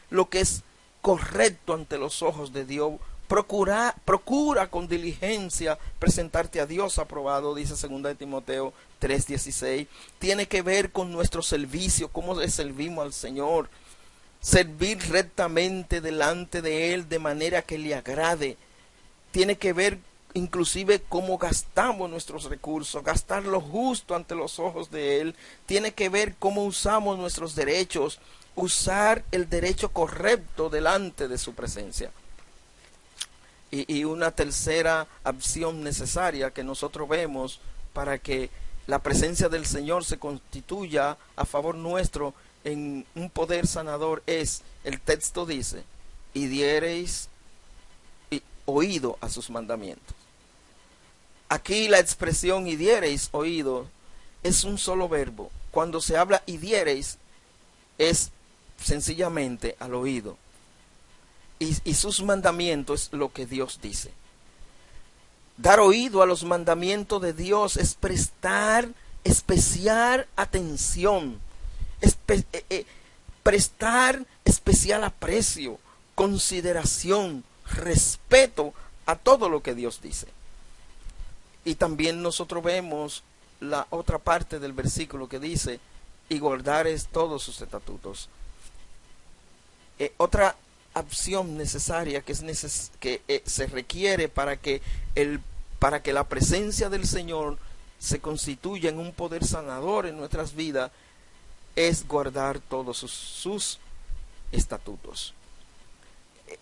lo que es correcto ante los ojos de Dios. Procura con diligencia presentarte a Dios aprobado, dice 2 de Timoteo 3:16. Tiene que ver con nuestro servicio, cómo le servimos al Señor. Servir rectamente delante de Él de manera que le agrade. Tiene que ver inclusive cómo gastamos nuestros recursos, gastar lo justo ante los ojos de Él. Tiene que ver cómo usamos nuestros derechos, usar el derecho correcto delante de su presencia. Y una tercera acción necesaria que nosotros vemos para que la presencia del Señor se constituya a favor nuestro en un poder sanador es, el texto dice, y diereis oído a sus mandamientos. Aquí la expresión y diereis oído es un solo verbo. Cuando se habla y diereis es sencillamente al oído. Y sus mandamientos es lo que Dios dice. Dar oído a los mandamientos de Dios es prestar especial atención, prestar especial aprecio, consideración, respeto a todo lo que Dios dice. Y también nosotros vemos la otra parte del versículo que dice, y guardares todos sus estatutos. Otra acción necesaria que se requiere para que la presencia del Señor se constituya en un poder sanador en nuestras vidas es guardar todos sus estatutos.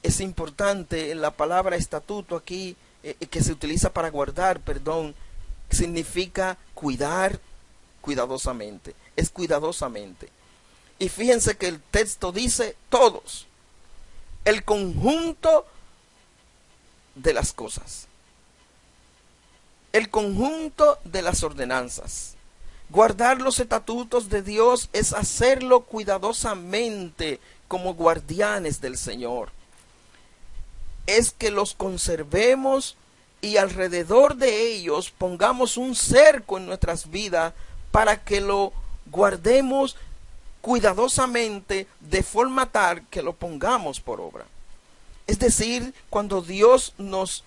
Es importante, la palabra estatuto aquí, que se utiliza para guardar, significa cuidar cuidadosamente. Es cuidadosamente. Y fíjense que el texto dice todos. El conjunto de las cosas. El conjunto de las ordenanzas. Guardar los estatutos de Dios es hacerlo cuidadosamente como guardianes del Señor. Es que los conservemos y alrededor de ellos pongamos un cerco en nuestras vidas para que lo guardemos cuidadosamente de forma tal que lo pongamos por obra. Es decir, cuando Dios nos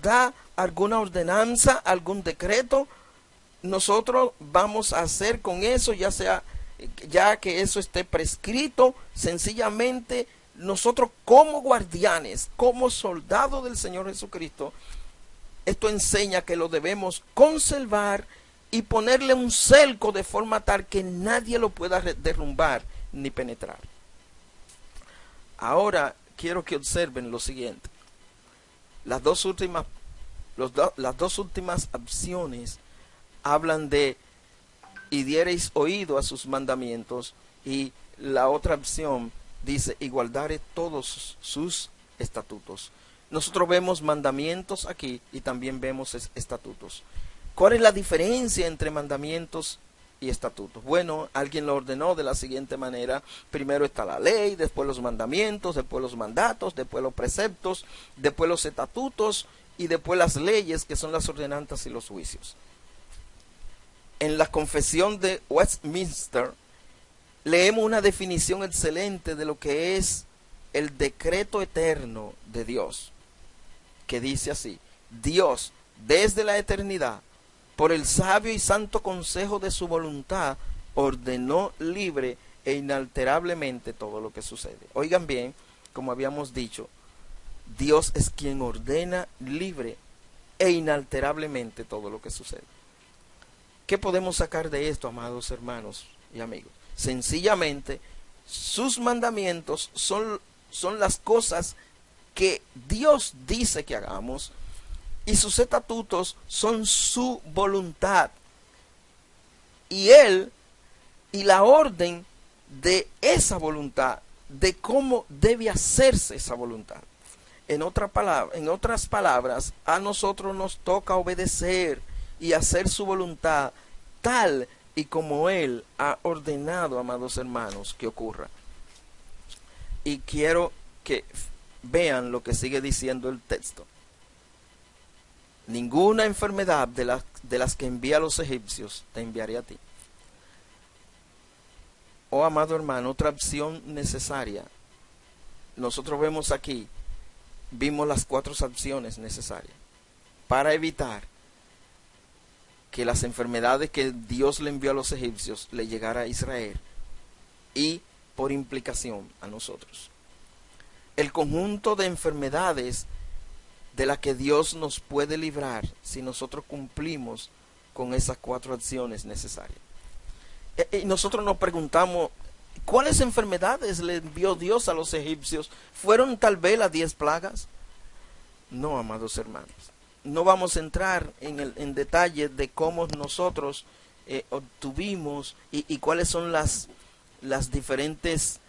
da alguna ordenanza, algún decreto, nosotros vamos a hacer con eso, ya que eso esté prescrito, sencillamente nosotros como guardianes, como soldados del Señor Jesucristo, esto enseña que lo debemos conservar y ponerle un cerco de forma tal que nadie lo pueda derrumbar ni penetrar. Ahora quiero que observen lo siguiente. Las dos últimas opciones hablan de y diereis oído a sus mandamientos, y la otra opción dice y guardaré todos sus estatutos. Nosotros vemos mandamientos aquí y también vemos estatutos. ¿Cuál es la diferencia entre mandamientos y estatutos? Bueno, alguien lo ordenó de la siguiente manera: primero está la ley, después los mandamientos, después los mandatos, después los preceptos, después los estatutos y después las leyes, que son las ordenanzas y los juicios. En la Confesión de Westminster leemos una definición excelente de lo que es el decreto eterno de Dios, que dice así: Dios, desde la eternidad, por el sabio y santo consejo de su voluntad, ordenó libre e inalterablemente todo lo que sucede. Oigan bien, como habíamos dicho, Dios es quien ordena libre e inalterablemente todo lo que sucede. ¿Qué podemos sacar de esto, amados hermanos y amigos? Sencillamente, sus mandamientos son las cosas que Dios dice que hagamos, y sus estatutos son su voluntad. Y Él, y la orden de esa voluntad, de cómo debe hacerse esa voluntad. En otras palabras, a nosotros nos toca obedecer y hacer su voluntad tal y como Él ha ordenado, amados hermanos, que ocurra. Y quiero que vean lo que sigue diciendo el texto. Ninguna enfermedad de las que envía a los egipcios te enviaré a ti. Oh, amado hermano, otra opción necesaria. Nosotros vimos las 4 opciones necesarias para evitar que las enfermedades que Dios le envió a los egipcios le llegara a Israel y por implicación a nosotros. El conjunto de enfermedades de las que Dios nos puede librar si nosotros cumplimos con esas 4 acciones necesarias. Y nosotros nos preguntamos, ¿cuáles enfermedades le envió Dios a los egipcios? ¿Fueron tal vez las 10 plagas? No, amados hermanos. No vamos a entrar en detalle de cómo nosotros obtuvimos y cuáles son las diferentes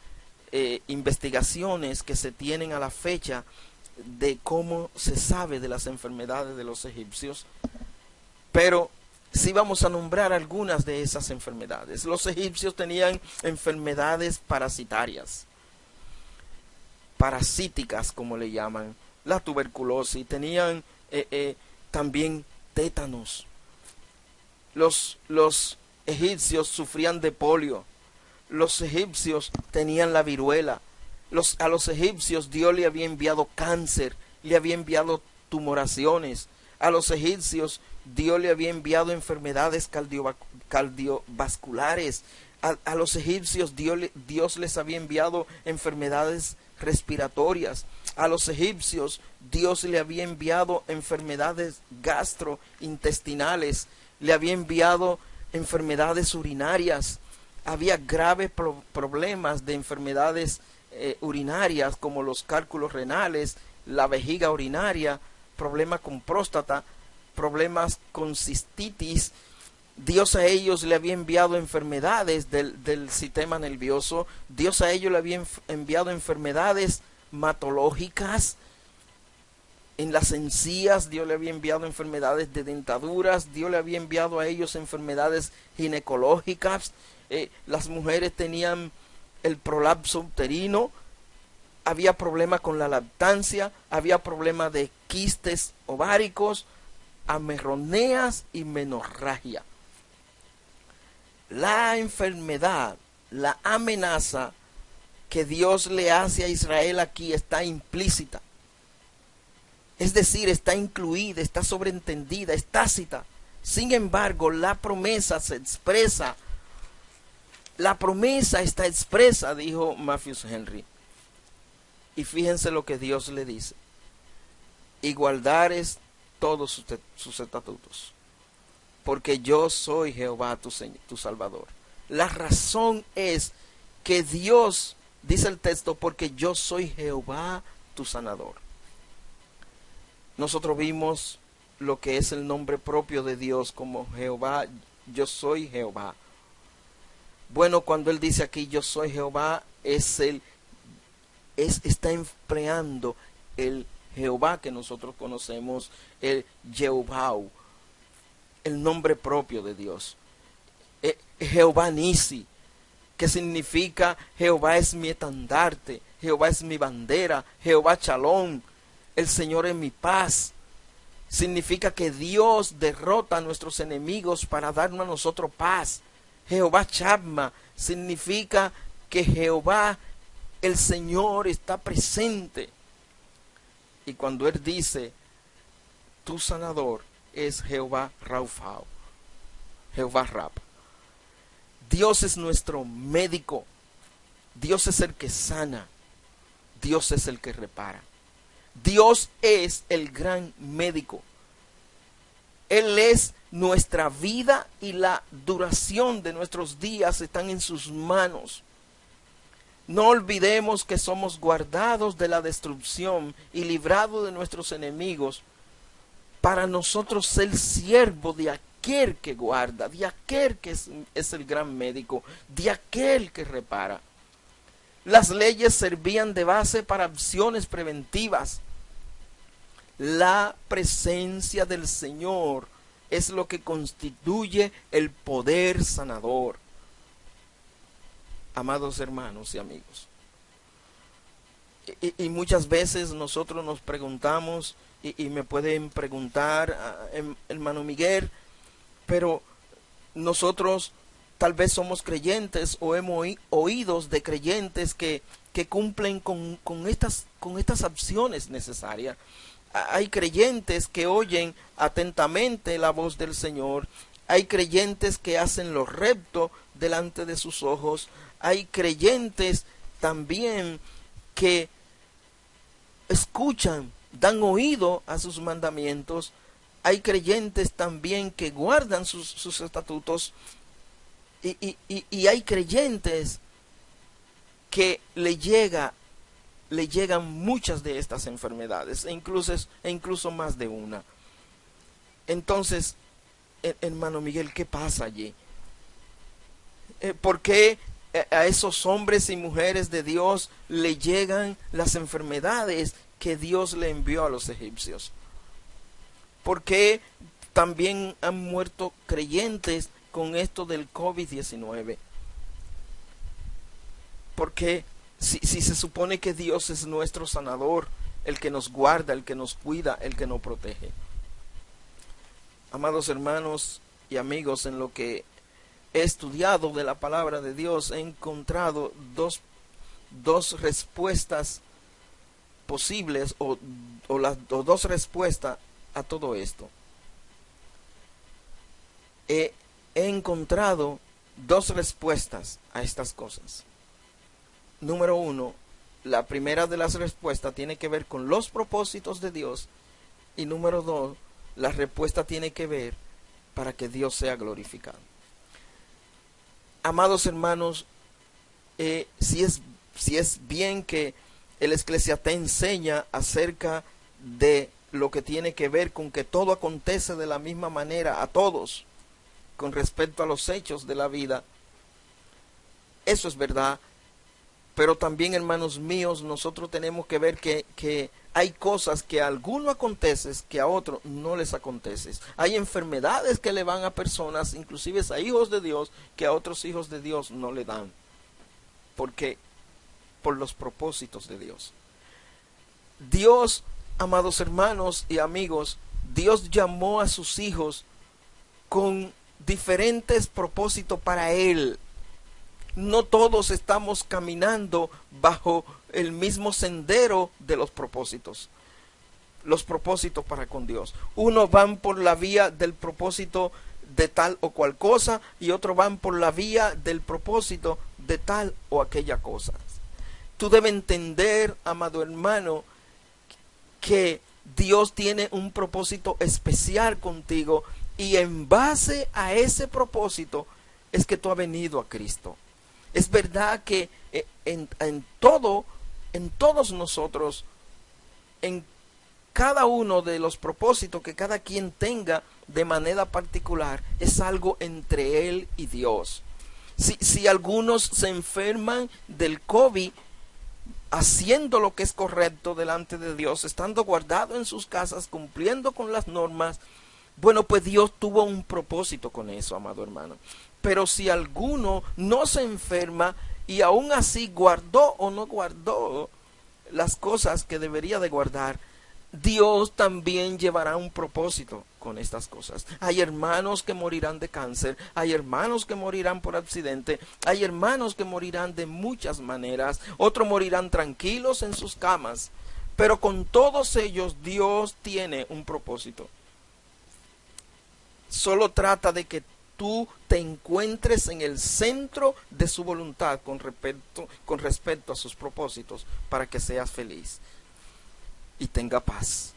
investigaciones que se tienen a la fecha de cómo se sabe de las enfermedades de los egipcios, pero sí vamos a nombrar algunas de esas enfermedades. Los egipcios tenían enfermedades parasíticas, como le llaman, la tuberculosis, tenían también tétanos. Los egipcios sufrían de polio, los egipcios tenían la viruela. A los egipcios Dios le había enviado cáncer, le había enviado tumoraciones. A los egipcios Dios le había enviado enfermedades cardiovasculares. A los egipcios Dios les había enviado enfermedades respiratorias. A los egipcios Dios le había enviado enfermedades gastrointestinales, le había enviado enfermedades urinarias. había graves problemas de enfermedades urinarias como los cálculos renales, la vejiga urinaria, problemas con próstata, problemas con cistitis. Dios a ellos le había enviado enfermedades del sistema nervioso. Dios a ellos le había enviado enfermedades matológicas. En las encías Dios le había enviado enfermedades de dentaduras. Dios le había enviado a ellos enfermedades ginecológicas. Las mujeres tenían el prolapso uterino. Había problemas con la lactancia. Había problemas de quistes ováricos, amenorreas y menorragia. La enfermedad, la amenaza que Dios le hace a Israel aquí está implícita. Es decir, está incluida, está sobreentendida, es tácita. Sin embargo, la promesa se expresa. La promesa está expresa, dijo Matthews Henry. Y fíjense lo que Dios le dice. Y guardares todos sus estatutos, porque yo soy Jehová tu Salvador. La razón es que Dios, dice el texto, porque yo soy Jehová tu sanador. Nosotros vimos lo que es el nombre propio de Dios como Jehová, yo soy Jehová. Bueno, cuando él dice aquí yo soy Jehová, está empleando el Jehová que nosotros conocemos, el Jehová, el nombre propio de Dios. Jehová Nisi, que significa Jehová es mi estandarte, Jehová es mi bandera, Jehová Shalom, el Señor es mi paz. Significa que Dios derrota a nuestros enemigos para darnos a nosotros paz. Jehová Shamma significa que Jehová, el Señor, está presente. Y cuando él dice, tu sanador es Jehová Raufao, Jehová Rapa. Dios es nuestro médico. Dios es el que sana. Dios es el que repara. Dios es el gran médico. Él es nuestra vida y la duración de nuestros días están en sus manos. No olvidemos que somos guardados de la destrucción y librados de nuestros enemigos para nosotros ser siervo de aquel que guarda, de aquel que es el gran médico, de aquel que repara. Las leyes servían de base para acciones preventivas. La presencia del Señor es lo que constituye el poder sanador. Amados hermanos y amigos, y muchas veces nosotros nos preguntamos, y me pueden preguntar, hermano Miguel, pero nosotros tal vez somos creyentes o hemos oído de creyentes que cumplen con estas acciones necesarias. Hay creyentes que oyen atentamente la voz del Señor. Hay creyentes que hacen lo recto delante de sus ojos. Hay creyentes también que escuchan, dan oído a sus mandamientos. Hay creyentes también que guardan sus estatutos. Y hay creyentes que le llegan muchas de estas enfermedades, e incluso más de una. Entonces, hermano Miguel, ¿qué pasa allí? ¿Por qué a esos hombres y mujeres de Dios le llegan las enfermedades que Dios le envió a los egipcios? ¿Por qué también han muerto creyentes con esto del COVID-19? Porque si se supone que Dios es nuestro sanador, el que nos guarda, el que nos cuida, el que nos protege. Amados hermanos y amigos, en lo que he estudiado de la palabra de Dios, he encontrado dos respuestas posibles o dos respuestas a todo esto. He encontrado dos respuestas a estas cosas. Número uno, la primera de las respuestas tiene que ver con los propósitos de Dios. Y número dos, la respuesta tiene que ver para que Dios sea glorificado. amados hermanos, si es bien que el Eclesiastés enseña acerca de lo que tiene que ver con que todo acontece de la misma manera a todos con respecto a los hechos de la vida, eso es verdad. Pero también, hermanos míos, nosotros tenemos que ver que hay cosas que a algunos acontecen que a otros no les acontecen. Hay enfermedades que le van a personas, inclusive a hijos de Dios, que a otros hijos de Dios no le dan. Porque por los propósitos de Dios. Dios, amados hermanos y amigos, Dios llamó a sus hijos con diferentes propósitos para Él. No todos estamos caminando bajo el mismo sendero de los propósitos para con Dios. Unos van por la vía del propósito de tal o cual cosa, y otros van por la vía del propósito de tal o aquella cosa. Tú debes entender, amado hermano, que Dios tiene un propósito especial contigo, y en base a ese propósito es que tú has venido a Cristo. Es verdad que en todos nosotros, en cada uno de los propósitos que cada quien tenga de manera particular, es algo entre él y Dios. Si algunos se enferman del COVID, haciendo lo que es correcto delante de Dios, estando guardados en sus casas, cumpliendo con las normas, bueno, pues Dios tuvo un propósito con eso, amado hermano. Pero si alguno no se enferma y aún así guardó o no guardó las cosas que debería de guardar, Dios también llevará un propósito con estas cosas. Hay hermanos que morirán de cáncer, hay hermanos que morirán por accidente, hay hermanos que morirán de muchas maneras, otros morirán tranquilos en sus camas, pero con todos ellos Dios tiene un propósito. Solo trata de que tú te encuentres en el centro de su voluntad con respecto a sus propósitos, para que seas feliz y tenga paz.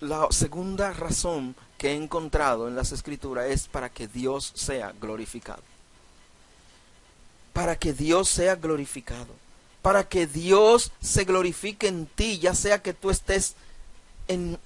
La segunda razón que he encontrado en las Escrituras es para que Dios sea glorificado. Para que Dios sea glorificado. Para que Dios se glorifique en ti, ya sea que tú estés en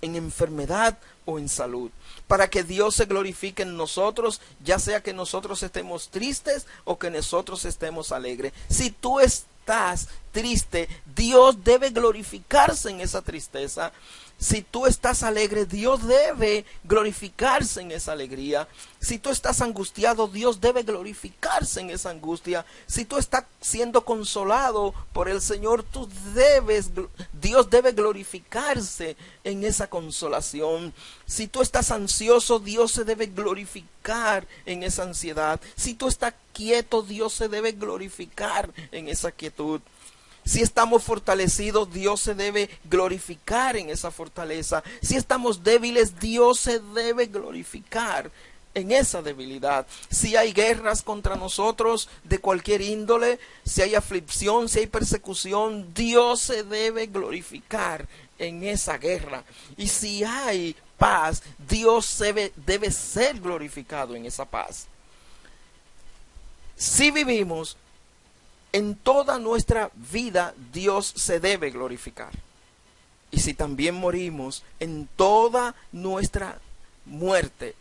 enfermedad o en salud. Para que Dios se glorifique en nosotros, ya sea que nosotros estemos tristes o que nosotros estemos alegres. Si tú estás triste, Dios debe glorificarse en esa tristeza. Si tú estás alegre, Dios debe glorificarse en esa alegría. Si tú estás angustiado, Dios debe glorificarse en esa angustia. Si tú estás siendo consolado por el Señor, Dios debe glorificarse en esa consolación. Si tú estás ansioso, Dios se debe glorificar en esa ansiedad. Si tú estás quieto, Dios se debe glorificar en esa quietud. Si estamos fortalecidos, Dios se debe glorificar en esa fortaleza. Si estamos débiles, Dios se debe glorificar en esa debilidad. Si hay guerras contra nosotros de cualquier índole, si hay aflicción, si hay persecución, Dios se debe glorificar en esa guerra. Y si hay paz, Dios debe ser glorificado en esa paz. Si vivimos, en toda nuestra vida Dios se debe glorificar. Y si también morimos, en toda nuestra muerte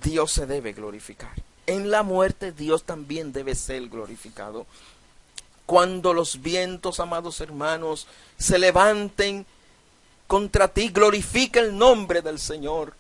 Dios se debe glorificar. En la muerte Dios también debe ser glorificado. Cuando los vientos, amados hermanos, se levanten contra ti, glorifica el nombre del Señor.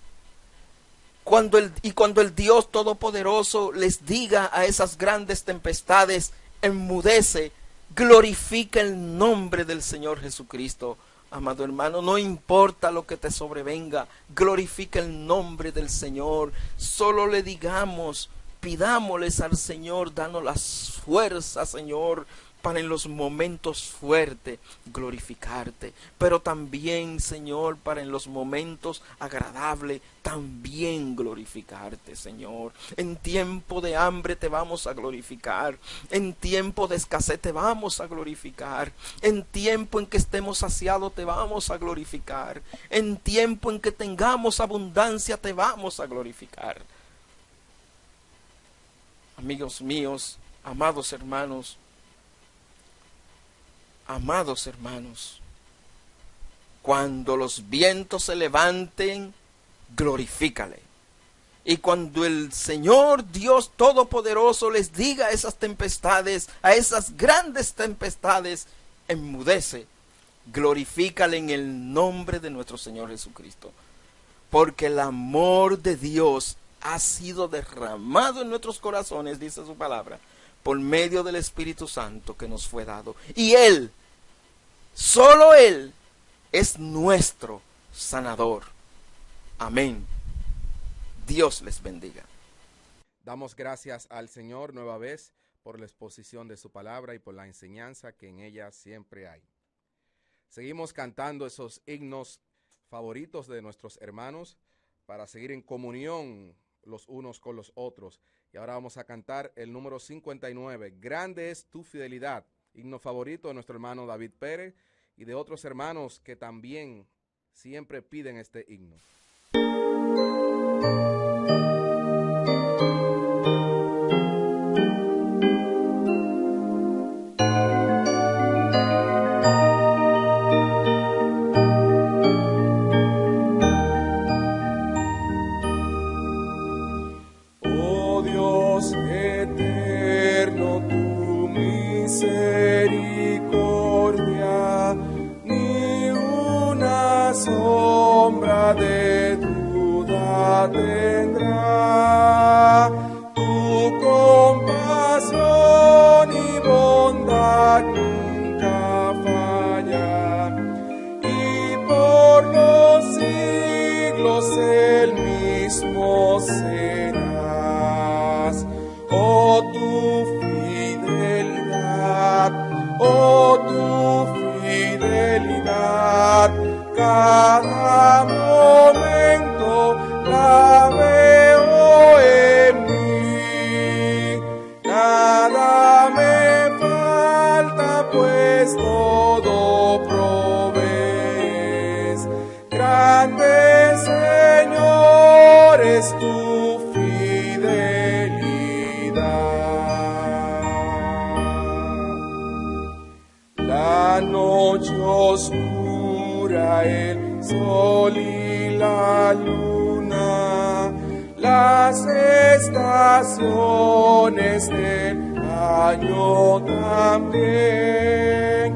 Cuando el Dios Todopoderoso les diga a esas grandes tempestades, enmudece, glorifica el nombre del Señor Jesucristo. Amado hermano, no importa lo que te sobrevenga, glorifica el nombre del Señor. Solo le digamos, pidámosles al Señor, danos las fuerzas, Señor, para en los momentos fuertes glorificarte, pero también, Señor, para en los momentos agradables también glorificarte, Señor. En tiempo de hambre te vamos a glorificar, en tiempo de escasez te vamos a glorificar, en tiempo en que estemos saciados te vamos a glorificar, en tiempo en que tengamos abundancia te vamos a glorificar. amigos míos, amados hermanos, cuando los vientos se levanten, glorifícale. Y cuando el Señor Dios Todopoderoso les diga a esas tempestades, a esas grandes tempestades, enmudece, glorifícale en el nombre de nuestro Señor Jesucristo. Porque el amor de Dios ha sido derramado en nuestros corazones, dice su palabra, por medio del Espíritu Santo que nos fue dado. Y Él, solo Él, es nuestro sanador. Amén. Dios les bendiga. Damos gracias al Señor nueva vez por la exposición de su palabra y por la enseñanza que en ella siempre hay. Seguimos cantando esos himnos favoritos de nuestros hermanos para seguir en comunión los unos con los otros. Y ahora vamos a cantar el número 59, Grande es tu fidelidad, himno favorito de nuestro hermano David Pérez y de otros hermanos que también siempre piden este himno. Oh Dios eterno, tu misericordia, ni una sombra de duda tendrá. Tu compasión y bondad nunca falla, y por los siglos el mismo serás. Oh tu fidelidad, cada momento la veo en mí. Nada me falta, pues todo provees. Grande Señor es tu fidelidad. La noche oscura, el sol y la luna, las estaciones del año también,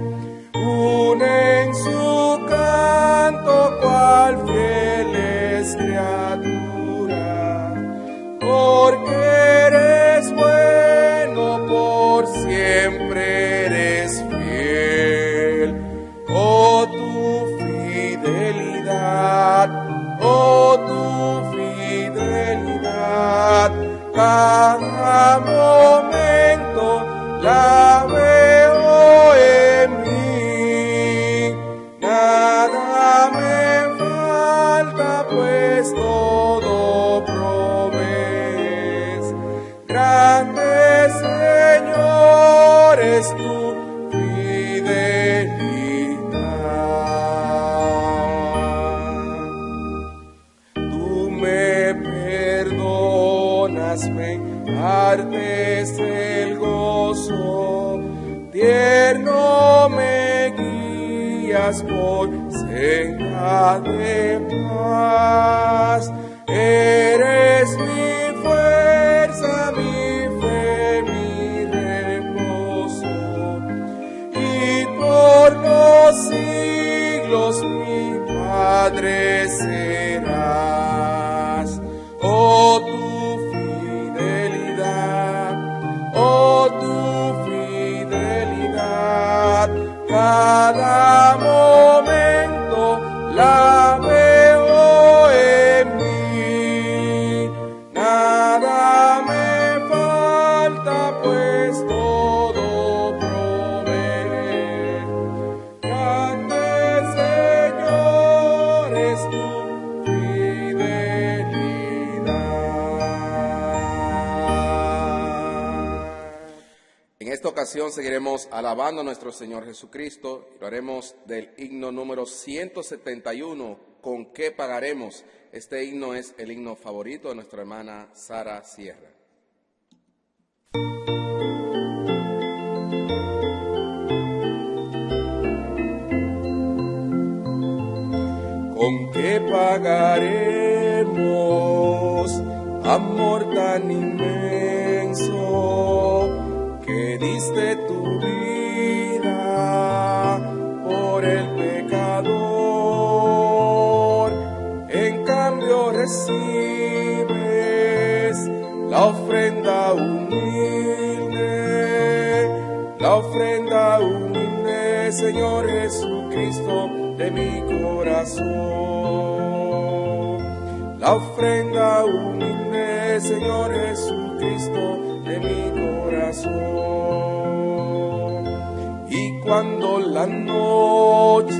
unen su canto cual fieles criaturas, porque eres bueno, por siempre eres fiel. Oh tu fidelidad, cada momento la veo en mí. Nada me falta, pues todo provees. Grande Señor es tu fidelidad. Tú me perdonas, me impartes el gozo, tierno me guías por senda de paz. Eres mi fuerza, mi fe, mi reposo, y por los siglos mi Padre serás. Oh tu fidelidad, cada momento la veo en mí. Nada me falta, pues todo provee. Grande Señor es tu fidelidad. En esta ocasión seguiremos alabando a nuestro Señor Jesucristo y lo haremos del himno número 171, ¿Con qué pagaremos? Este himno es el himno favorito de nuestra hermana Sara Sierra. ¿Con qué pagaremos amor tan inmenso que diste tu vida por el pecador? En cambio recibes la ofrenda humilde, Señor Jesucristo, de mi corazón. La ofrenda humilde, Señor Jesucristo, de mi corazón. Y cuando la noche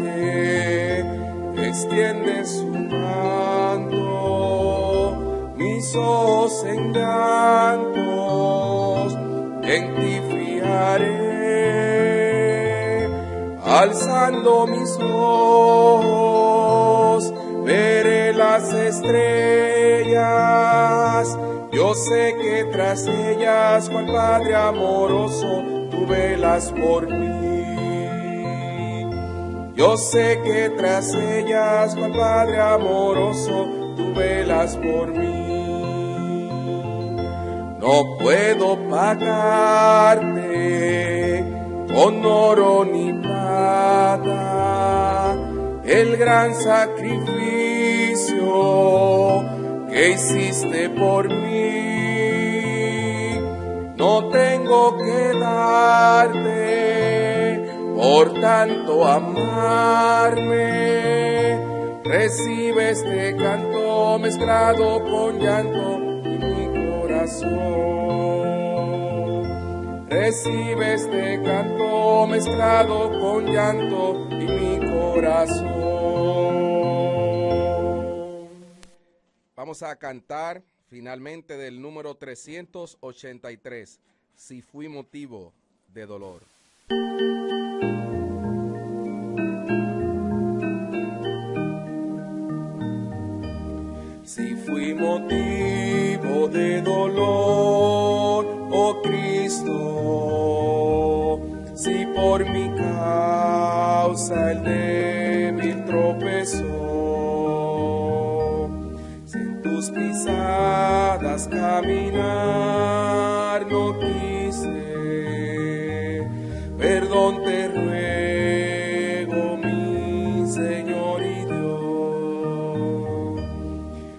extiende su manto, mis ojos en llantos en ti fijaré. Alzando mis ojos, veré las estrellas. Yo sé que tras ellas, cual Padre amoroso, tú velas por mí. Yo sé que tras ellas, cual Padre amoroso, tú velas por mí. No puedo pagarte con oro ni plata el gran sacrificio que hiciste por mí. No tengo que darte por tanto amarme. Recibe este canto mezclado con llanto en mi corazón. Recibe este canto mezclado con llanto en mi corazón. Vamos a cantar finalmente del número 383, Si fui motivo de dolor. Si fui motivo de dolor, oh Cristo, si por mi causa el débil tropezó, si en tus pisadas caminar no quise, perdón te ruego, mi Señor y Dios.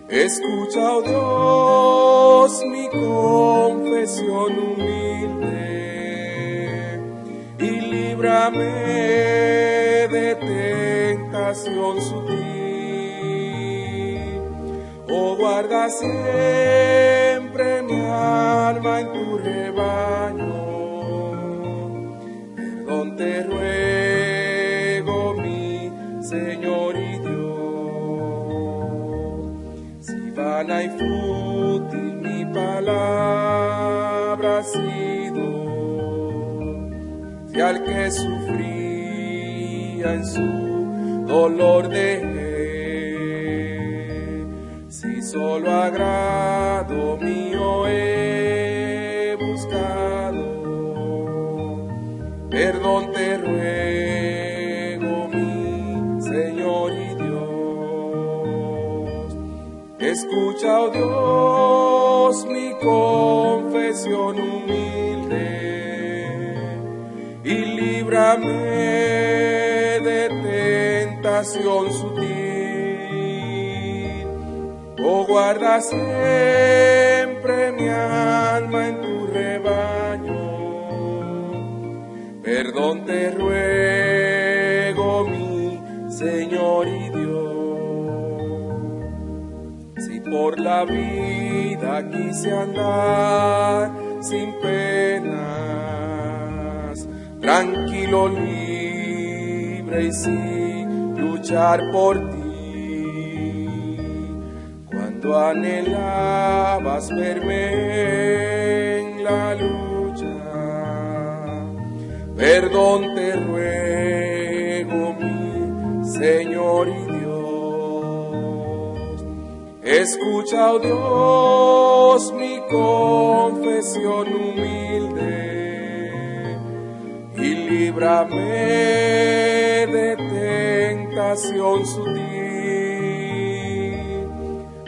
Escucha, oh Dios, mi confesión humilde y líbrame de tentación sutil. Oh, guarda siempre mi alma en tu rebaño. Perdón te ruego, mi Señor y Dios. Vana y fútil mi palabra ha sido, si al que sufría en su dolor dejé, si solo agrado mío he buscado, perdón te ruego, mi Señor y Dios. Escucha, oh Dios, mi confesión humilde y líbrame de tentación sutil. Oh, guarda siempre mi alma en tu rebaño. Perdón te ruego, mi Señor y Dios. Por la vida quise andar sin penas, tranquilo, libre y sin luchar por ti. Cuando anhelabas verme en la lucha, perdón te ruego, mi Señor y Dios. Escucha, oh Dios, mi confesión humilde y líbrame de tentación sutil.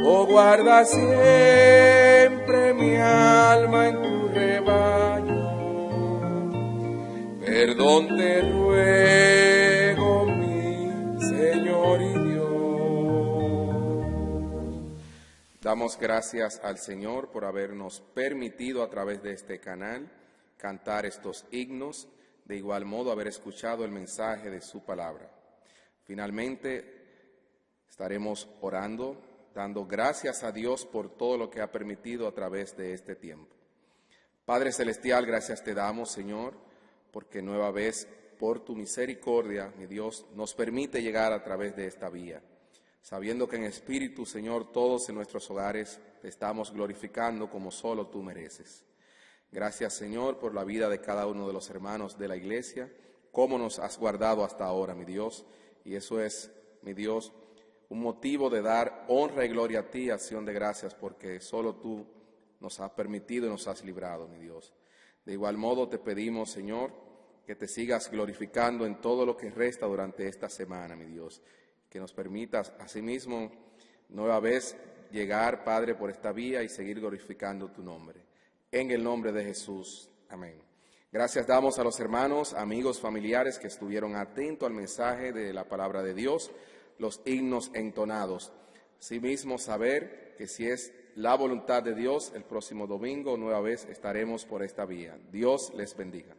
Oh, guarda siempre mi alma en tu rebaño. Perdón te ruego, mi Señor y Dios. Damos gracias al Señor por habernos permitido a través de este canal cantar estos himnos, de igual modo haber escuchado el mensaje de su palabra. Finalmente estaremos orando, dando gracias a Dios por todo lo que ha permitido a través de este tiempo. Padre Celestial, gracias te damos, Señor, porque nueva vez, por tu misericordia, mi Dios, nos permite llegar a través de esta vía, sabiendo que en espíritu, Señor, todos en nuestros hogares te estamos glorificando como solo tú mereces. Gracias, Señor, por la vida de cada uno de los hermanos de la iglesia, cómo nos has guardado hasta ahora, mi Dios, y eso es, mi Dios, un motivo de dar honra y gloria a ti, acción de gracias, porque solo tú nos has permitido y nos has librado, mi Dios. De igual modo te pedimos, Señor, que te sigas glorificando en todo lo que resta durante esta semana, mi Dios, que nos permitas asimismo nueva vez llegar, Padre, por esta vía y seguir glorificando tu nombre. En el nombre de Jesús. Amén. Gracias damos a los hermanos, amigos, familiares que estuvieron atentos al mensaje de la palabra de Dios, los himnos entonados. Asimismo, saber que si es la voluntad de Dios, el próximo domingo nueva vez estaremos por esta vía. Dios les bendiga.